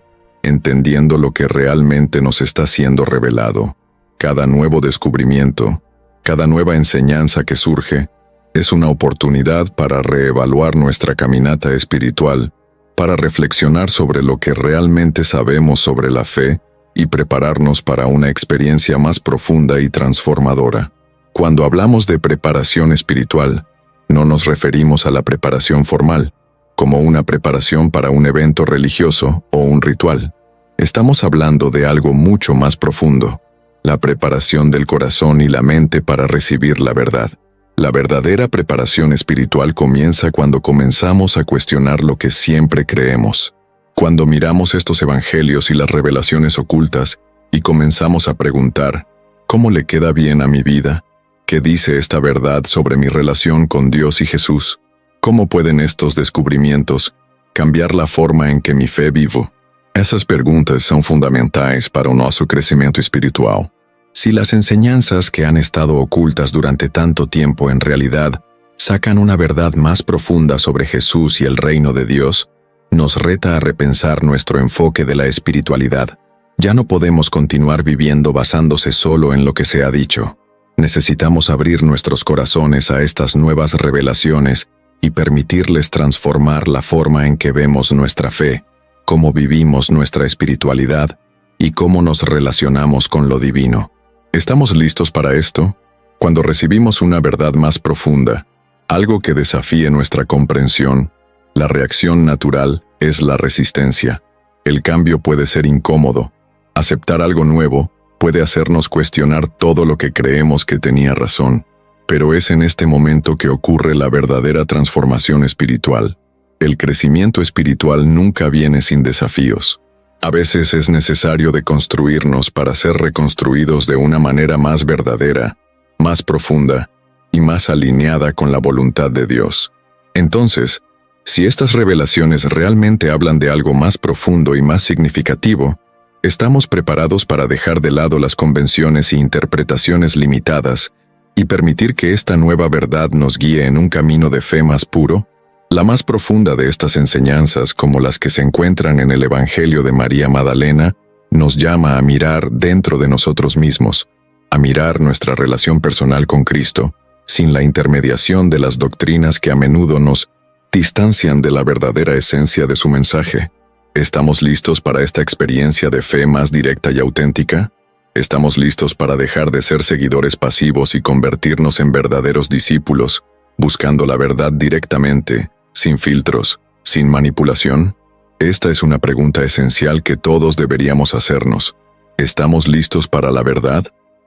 entendiendo lo que realmente nos está siendo revelado. Cada nuevo descubrimiento, cada nueva enseñanza que surge, es una oportunidad para reevaluar nuestra caminata espiritual, para reflexionar sobre lo que realmente sabemos sobre la fe y prepararnos para una experiencia más profunda y transformadora. Cuando hablamos de preparación espiritual, no nos referimos a la preparación formal, como una preparación para un evento religioso o un ritual. Estamos hablando de algo mucho más profundo, la preparación del corazón y la mente para recibir la verdad. La verdadera preparación espiritual comienza cuando comenzamos a cuestionar lo que siempre creemos. Cuando miramos estos evangelios y las revelaciones ocultas y comenzamos a preguntar, ¿cómo le queda bien a mi vida? ¿Qué dice esta verdad sobre mi relación con Dios y Jesús? ¿Cómo pueden estos descubrimientos cambiar la forma en que mi fe vivo? Essas perguntas são fundamentais para o nosso crescimento espiritual. Si las enseñanzas que han estado ocultas durante tanto tiempo en realidad sacan una verdad más profunda sobre Jesús y el reino de Dios, nos reta a repensar nuestro enfoque de la espiritualidad. Ya no podemos continuar viviendo basándose solo en lo que se ha dicho. Necesitamos abrir nuestros corazones a estas nuevas revelaciones y permitirles transformar la forma en que vemos nuestra fe, cómo vivimos nuestra espiritualidad y cómo nos relacionamos con lo divino. ¿Estamos listos para esto? Cuando recibimos una verdad más profunda, algo que desafíe nuestra comprensión, la reacción natural es la resistencia. El cambio puede ser incómodo. Aceptar algo nuevo puede hacernos cuestionar todo lo que creemos que tenía razón, pero es en este momento que ocurre la verdadera transformación espiritual. El crecimiento espiritual nunca viene sin desafíos. A veces es necesario deconstruirnos para ser reconstruidos de una manera más verdadera, más profunda y más alineada con la voluntad de Dios. Entonces, si estas revelaciones realmente hablan de algo más profundo y más significativo, ¿estamos preparados para dejar de lado las convenciones e interpretaciones limitadas y permitir que esta nueva verdad nos guíe en un camino de fe más puro? La más profunda de estas enseñanzas, como las que se encuentran en el Evangelio de María Magdalena, nos llama a mirar dentro de nosotros mismos, a mirar nuestra relación personal con Cristo, sin la intermediación de las doctrinas que a menudo nos distancian de la verdadera esencia de su mensaje. ¿Estamos listos para esta experiencia de fe más directa y auténtica? ¿Estamos listos para dejar de ser seguidores pasivos y convertirnos en verdaderos discípulos, buscando la verdad directamente, sin filtros, sin manipulación? Esta es una pregunta esencial que todos deberíamos hacernos. ¿Estamos listos para la verdad?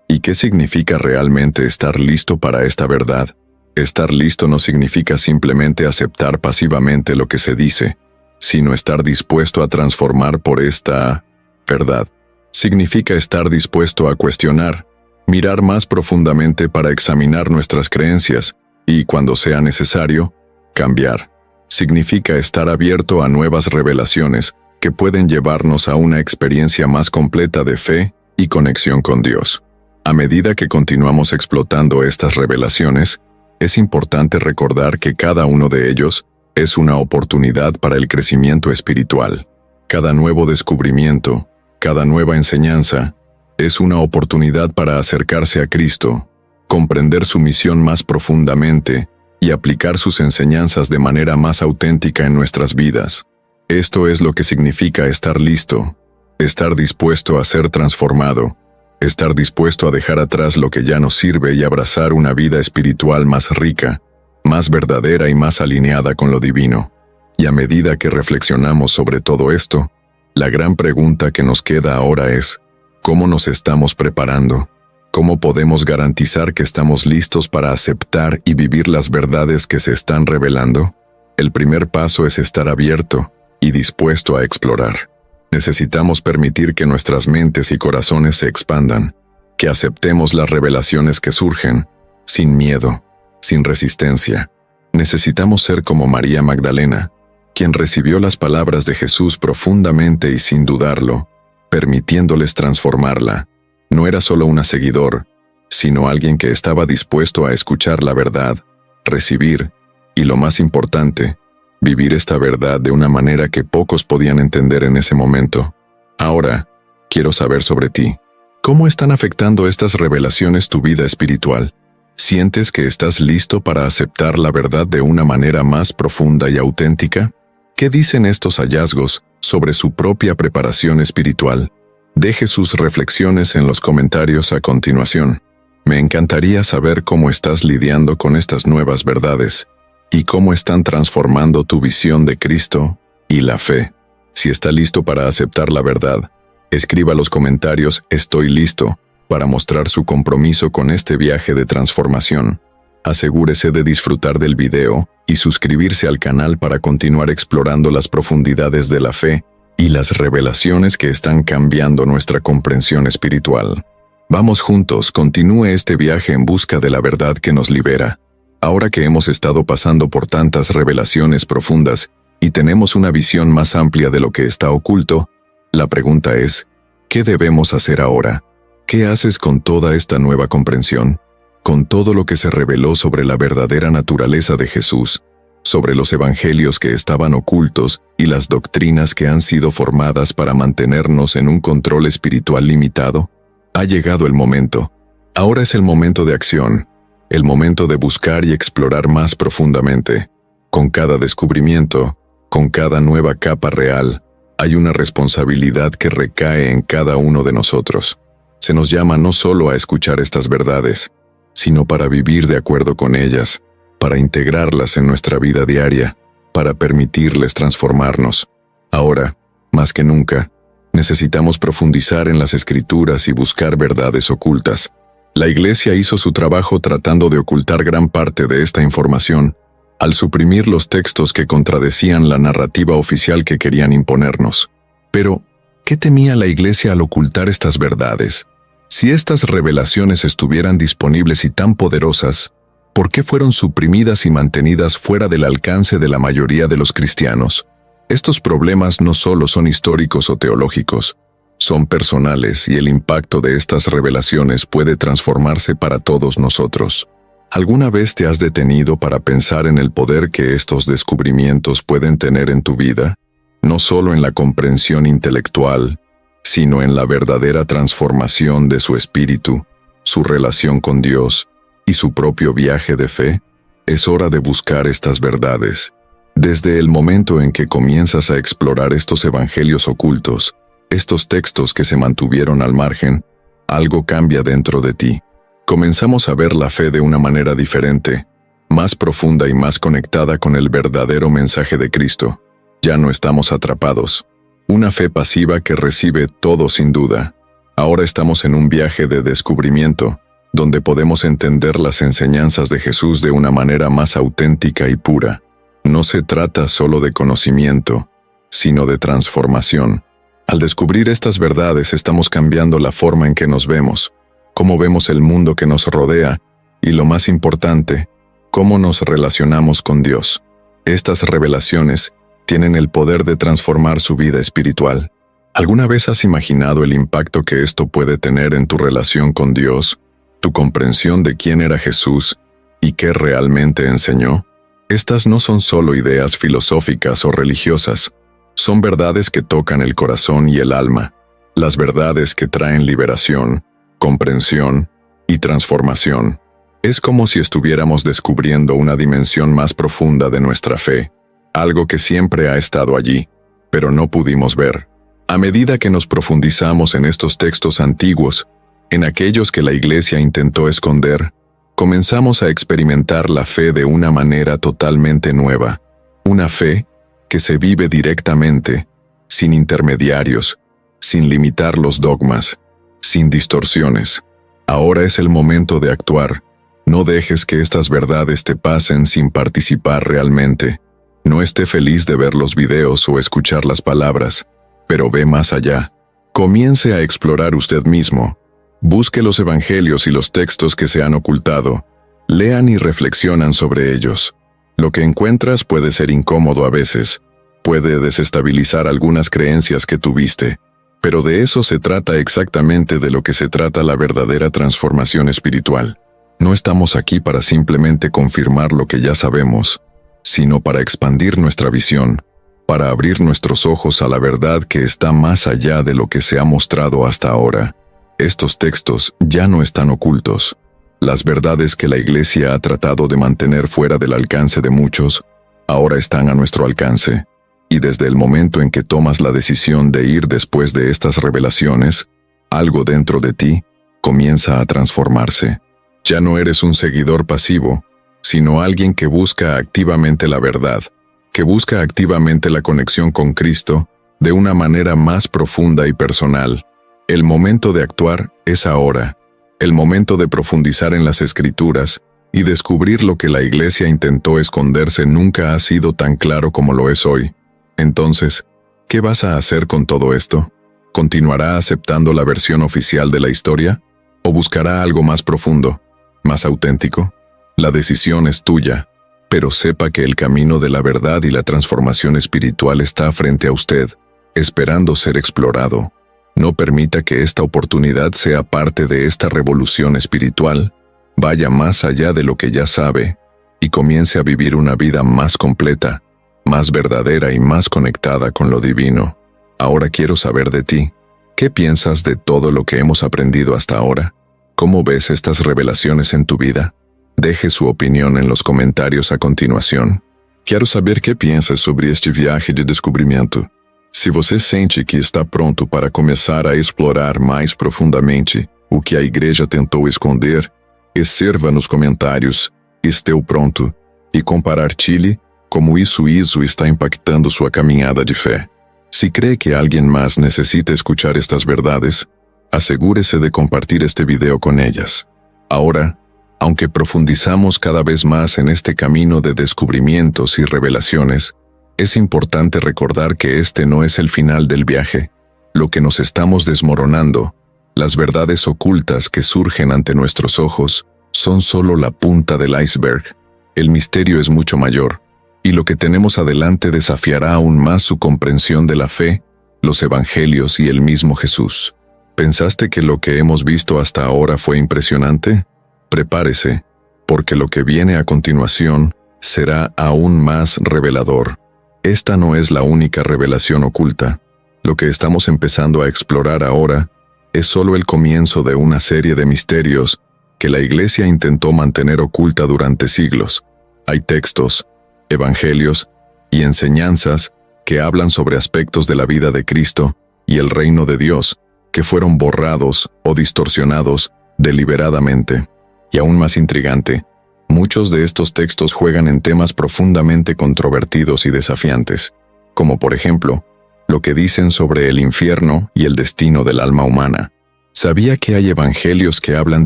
¿Y qué significa realmente estar listo para esta verdad? Estar listo no significa simplemente aceptar pasivamente lo que se dice, sino estar dispuesto a transformar por esta verdad. Significa estar dispuesto a cuestionar, mirar más profundamente para examinar nuestras creencias y, cuando sea necesario, cambiar. Significa estar abierto a nuevas revelaciones que pueden llevarnos a una experiencia más completa de fe y conexión con Dios. A medida que continuamos explotando estas revelaciones, es importante recordar que cada uno de ellos es una oportunidad para el crecimiento espiritual. Cada nuevo descubrimiento, cada nueva enseñanza, es una oportunidad para acercarse a Cristo, comprender su misión más profundamente y aplicar sus enseñanzas de manera más auténtica en nuestras vidas. Esto es lo que significa estar listo, estar dispuesto a ser transformado, estar dispuesto a dejar atrás lo que ya no sirve y abrazar una vida espiritual más rica, más verdadera y más alineada con lo divino. Y a medida que reflexionamos sobre todo esto, la gran pregunta que nos queda ahora es, ¿cómo nos estamos preparando? ¿Cómo podemos garantizar que estamos listos para aceptar y vivir las verdades que se están revelando? El primer paso es estar abierto y dispuesto a explorar. Necesitamos permitir que nuestras mentes y corazones se expandan, que aceptemos las revelaciones que surgen, sin miedo, sin resistencia. Necesitamos ser como María Magdalena, quien recibió las palabras de Jesús profundamente y sin dudarlo, permitiéndoles transformarla. No era solo una seguidor, sino alguien que estaba dispuesto a escuchar la verdad, recibir, y lo más importante, vivir esta verdad de una manera que pocos podían entender en ese momento. Ahora, quiero saber sobre ti. ¿Cómo están afectando estas revelaciones tu vida espiritual? ¿Sientes que estás listo para aceptar la verdad de una manera más profunda y auténtica? ¿Qué dicen estos hallazgos sobre su propia preparación espiritual? Deje sus reflexiones en los comentarios a continuación. Me encantaría saber cómo estás lidiando con estas nuevas verdades y cómo están transformando tu visión de Cristo y la fe. Si está listo para aceptar la verdad, escriba los comentarios "Estoy listo" para mostrar su compromiso con este viaje de transformación. Asegúrese de disfrutar del video y suscribirse al canal para continuar explorando las profundidades de la fe y las revelaciones que están cambiando nuestra comprensión espiritual. Vamos juntos, continúe este viaje en busca de la verdad que nos libera. Ahora que hemos estado pasando por tantas revelaciones profundas y tenemos una visión más amplia de lo que está oculto, la pregunta es, ¿qué debemos hacer ahora? ¿Qué haces con toda esta nueva comprensión? Con todo lo que se reveló sobre la verdadera naturaleza de Jesús, sobre los evangelios que estaban ocultos y las doctrinas que han sido formadas para mantenernos en un control espiritual limitado. Ha llegado el momento. Ahora es el momento de acción, el momento de buscar y explorar más profundamente. Con cada descubrimiento, con cada nueva capa real, hay una responsabilidad que recae en cada uno de nosotros. Se nos llama no solo a escuchar estas verdades, sino para vivir de acuerdo con ellas, para integrarlas en nuestra vida diaria, para permitirles transformarnos. Ahora, más que nunca, necesitamos profundizar en las Escrituras y buscar verdades ocultas. La Iglesia hizo su trabajo tratando de ocultar gran parte de esta información, al suprimir los textos que contradecían la narrativa oficial que querían imponernos. Pero, ¿qué temía la Iglesia al ocultar estas verdades? Si estas revelaciones estuvieran disponibles y tan poderosas, ¿por qué fueron suprimidas y mantenidas fuera del alcance de la mayoría de los cristianos? Estos problemas no solo son históricos o teológicos, son personales y el impacto de estas revelaciones puede transformarse para todos nosotros. ¿Alguna vez te has detenido para pensar en el poder que estos descubrimientos pueden tener en tu vida? No solo en la comprensión intelectual, sino en la verdadera transformación de su espíritu, su relación con Dios y su propio viaje de fe. Es hora de buscar estas verdades. Desde el momento en que comienzas a explorar estos evangelios ocultos, estos textos que se mantuvieron al margen, algo cambia dentro de ti. Comenzamos a ver la fe de una manera diferente, más profunda y más conectada con el verdadero mensaje de Cristo. Ya no estamos atrapados. Una fe pasiva que recibe todo sin duda. Ahora estamos en un viaje de descubrimiento, donde podemos entender las enseñanzas de Jesús de una manera más auténtica y pura. No se trata solo de conocimiento, sino de transformación. Al descubrir estas verdades estamos cambiando la forma en que nos vemos, cómo vemos el mundo que nos rodea y, lo más importante, cómo nos relacionamos con Dios. Estas revelaciones tienen el poder de transformar su vida espiritual. ¿Alguna vez has imaginado el impacto que esto puede tener en tu relación con Dios, tu comprensión de quién era Jesús y qué realmente enseñó? Estas no son solo ideas filosóficas o religiosas, son verdades que tocan el corazón y el alma, las verdades que traen liberación, comprensión y transformación. Es como si estuviéramos descubriendo una dimensión más profunda de nuestra fe, algo que siempre ha estado allí, pero no pudimos ver. A medida que nos profundizamos en estos textos antiguos, en aquellos que la Iglesia intentó esconder, comenzamos a experimentar la fe de una manera totalmente nueva, una fe que se vive directamente, sin intermediarios, sin limitar los dogmas, sin distorsiones. Ahora es el momento de actuar. No dejes que estas verdades te pasen sin participar realmente. No esté feliz de ver los videos o escuchar las palabras, pero ve más allá. Comience a explorar usted mismo. Busque los evangelios y los textos que se han ocultado. Lean y reflexionan sobre ellos. Lo que encuentras puede ser incómodo a veces, puede desestabilizar algunas creencias que tuviste, pero de eso se trata exactamente de lo que se trata la verdadera transformación espiritual. No estamos aquí para simplemente confirmar lo que ya sabemos, sino para expandir nuestra visión, para abrir nuestros ojos a la verdad que está más allá de lo que se ha mostrado hasta ahora. Estos textos ya no están ocultos. Las verdades que la Iglesia ha tratado de mantener fuera del alcance de muchos, ahora están a nuestro alcance. Y desde el momento en que tomas la decisión de ir después de estas revelaciones, algo dentro de ti comienza a transformarse. Ya no eres un seguidor pasivo, sino alguien que busca activamente la verdad, que busca activamente la conexión con Cristo de una manera más profunda y personal. El momento de actuar es ahora. El momento de profundizar en las Escrituras y descubrir lo que la Iglesia intentó esconderse nunca ha sido tan claro como lo es hoy. Entonces, ¿qué vas a hacer con todo esto? ¿Continuará aceptando la versión oficial de la historia? ¿O buscará algo más profundo, más auténtico? La decisión es tuya, pero sepa que el camino de la verdad y la transformación espiritual está frente a usted, esperando ser explorado. No permita que esta oportunidad sea parte de esta revolución espiritual. Vaya más allá de lo que ya sabe y comience a vivir una vida más completa, más verdadera y más conectada con lo divino. Ahora quiero saber de ti. ¿Qué piensas de todo lo que hemos aprendido hasta ahora? ¿Cómo ves estas revelaciones en tu vida? Deje su opinión en los comentarios a continuación. Quero saber que pensas sobre este viaje de descobrimento. Se você sente que está pronto para começar a explorar mais profundamente o que a igreja tentou esconder, escreva nos comentários, estou pronto, e compartilhe como isso está impactando sua caminhada de fé. Se cree que alguien más necesita escuchar estas verdades, asegúrese de compartir este video con ellas. Ahora, Aunque profundizamos cada vez más en este camino de descubrimientos y revelaciones, es importante recordar que este no es el final del viaje. Lo que nos estamos desmoronando, las verdades ocultas que surgen ante nuestros ojos, son solo la punta del iceberg. El misterio es mucho mayor, y lo que tenemos adelante desafiará aún más su comprensión de la fe, los evangelios y el mismo Jesús. ¿Pensaste que lo que hemos visto hasta ahora fue impresionante? Prepárese, porque lo que viene a continuación será aún más revelador. Esta no es la única revelación oculta. Lo que estamos empezando a explorar ahora es solo el comienzo de una serie de misterios que la Iglesia intentó mantener oculta durante siglos. Hay textos, evangelios y enseñanzas que hablan sobre aspectos de la vida de Cristo y el reino de Dios que fueron borrados o distorsionados deliberadamente. Y aún más intrigante, muchos de estos textos juegan en temas profundamente controvertidos y desafiantes, como por ejemplo, lo que dicen sobre el infierno y el destino del alma humana. ¿Sabía que hay evangelios que hablan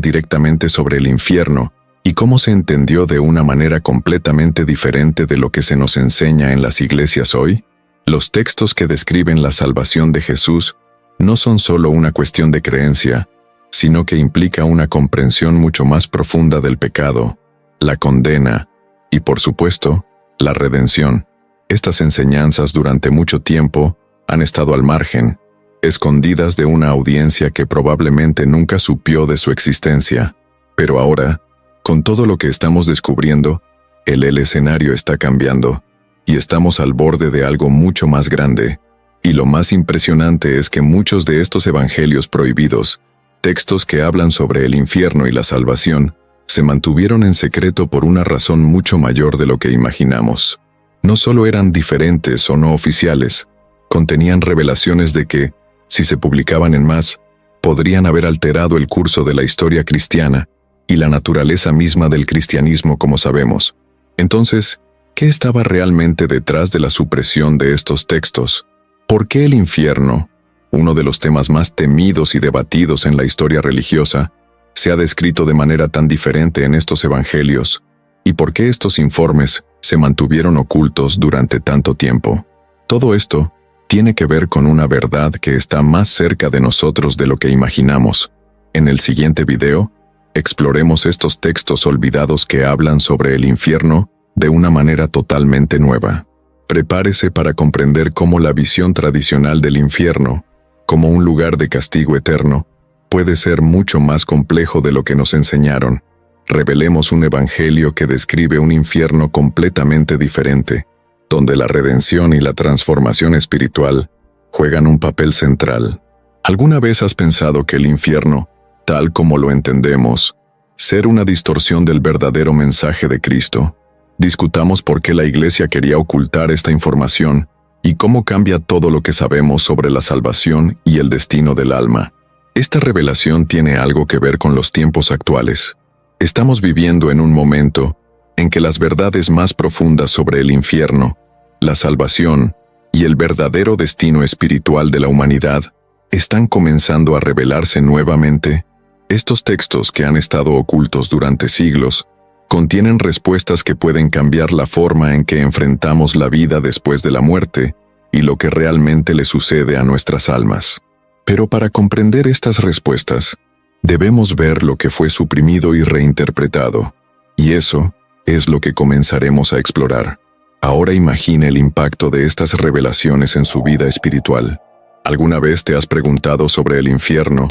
directamente sobre el infierno y cómo se entendió de una manera completamente diferente de lo que se nos enseña en las iglesias hoy? Los textos que describen la salvación de Jesús no son solo una cuestión de creencia, sino que implica una comprensión mucho más profunda del pecado, la condena y, por supuesto, la redención. Estas enseñanzas durante mucho tiempo han estado al margen, escondidas de una audiencia que probablemente nunca supió de su existencia. Pero ahora, con todo lo que estamos descubriendo, el escenario está cambiando, y estamos al borde de algo mucho más grande. Y lo más impresionante es que muchos de estos evangelios prohibidos, textos que hablan sobre el infierno y la salvación, se mantuvieron en secreto por una razón mucho mayor de lo que imaginamos. No solo eran diferentes o no oficiales, contenían revelaciones de que, si se publicaban en más, podrían haber alterado el curso de la historia cristiana y la naturaleza misma del cristianismo como sabemos. Entonces, ¿qué estaba realmente detrás de la supresión de estos textos? ¿Por qué el infierno, uno de los temas más temidos y debatidos en la historia religiosa, se ha descrito de manera tan diferente en estos evangelios? ¿Y por qué estos informes se mantuvieron ocultos durante tanto tiempo? Todo esto tiene que ver con una verdad que está más cerca de nosotros de lo que imaginamos. En el siguiente video, exploremos estos textos olvidados que hablan sobre el infierno de una manera totalmente nueva. Prepárese para comprender cómo la visión tradicional del infierno, como un lugar de castigo eterno, puede ser mucho más complejo de lo que nos enseñaron. Revelemos un evangelio que describe un infierno completamente diferente, donde la redención y la transformación espiritual juegan un papel central. ¿Alguna vez has pensado que el infierno, tal como lo entendemos, ser una distorsión del verdadero mensaje de Cristo? Discutamos por qué la Iglesia quería ocultar esta información y cómo cambia todo lo que sabemos sobre la salvación y el destino del alma. Esta revelación tiene algo que ver con los tiempos actuales. Estamos viviendo en un momento en que las verdades más profundas sobre el infierno, la salvación y el verdadero destino espiritual de la humanidad están comenzando a revelarse nuevamente. Estos textos que han estado ocultos durante siglos contienen respuestas que pueden cambiar la forma en que enfrentamos la vida después de la muerte y lo que realmente le sucede a nuestras almas. Pero para comprender estas respuestas, debemos ver lo que fue suprimido y reinterpretado, y eso es lo que comenzaremos a explorar. Ahora imagine el impacto de estas revelaciones en su vida espiritual. ¿Alguna vez te has preguntado sobre el infierno,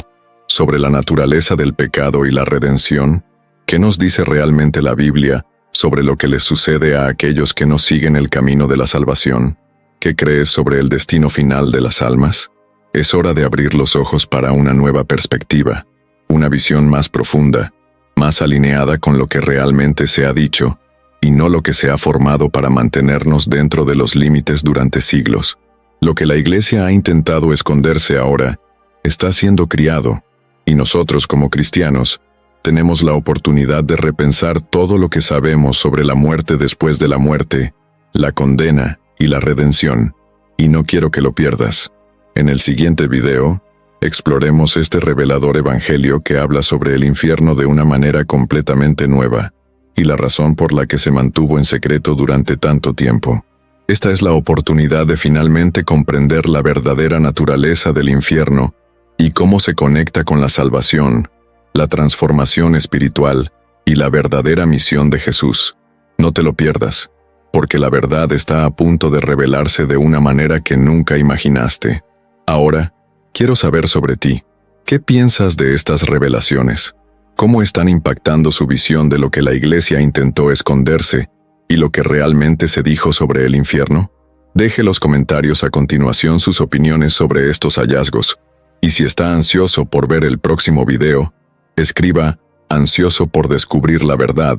sobre la naturaleza del pecado y la redención? ¿Qué nos dice realmente la Biblia sobre lo que les sucede a aquellos que no siguen el camino de la salvación? ¿Qué crees sobre el destino final de las almas? Es hora de abrir los ojos para una nueva perspectiva, una visión más profunda, más alineada con lo que realmente se ha dicho, y no lo que se ha formado para mantenernos dentro de los límites durante siglos. Lo que la Iglesia ha intentado esconderse ahora está siendo criado, y nosotros como cristianos tenemos la oportunidad de repensar todo lo que sabemos sobre la muerte después de la muerte, la condena y la redención, y no quiero que lo pierdas. En el siguiente video, exploremos este revelador evangelio que habla sobre el infierno de una manera completamente nueva, y la razón por la que se mantuvo en secreto durante tanto tiempo. Esta es la oportunidad de finalmente comprender la verdadera naturaleza del infierno y cómo se conecta con la salvación, la transformación espiritual y la verdadera misión de Jesús. No te lo pierdas, porque la verdad está a punto de revelarse de una manera que nunca imaginaste. Ahora, quiero saber sobre ti. ¿Qué piensas de estas revelaciones? ¿Cómo están impactando su visión de lo que la Iglesia intentó esconderse y lo que realmente se dijo sobre el infierno? Deje los comentarios a continuación sus opiniones sobre estos hallazgos, y si está ansioso por ver el próximo video, escriba "ansioso por descubrir la verdad"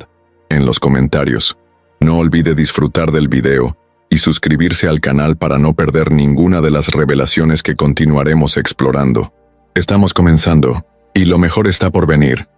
en los comentarios. No olvide disfrutar del video y suscribirse al canal para no perder ninguna de las revelaciones que continuaremos explorando. Estamos comenzando, y lo mejor está por venir.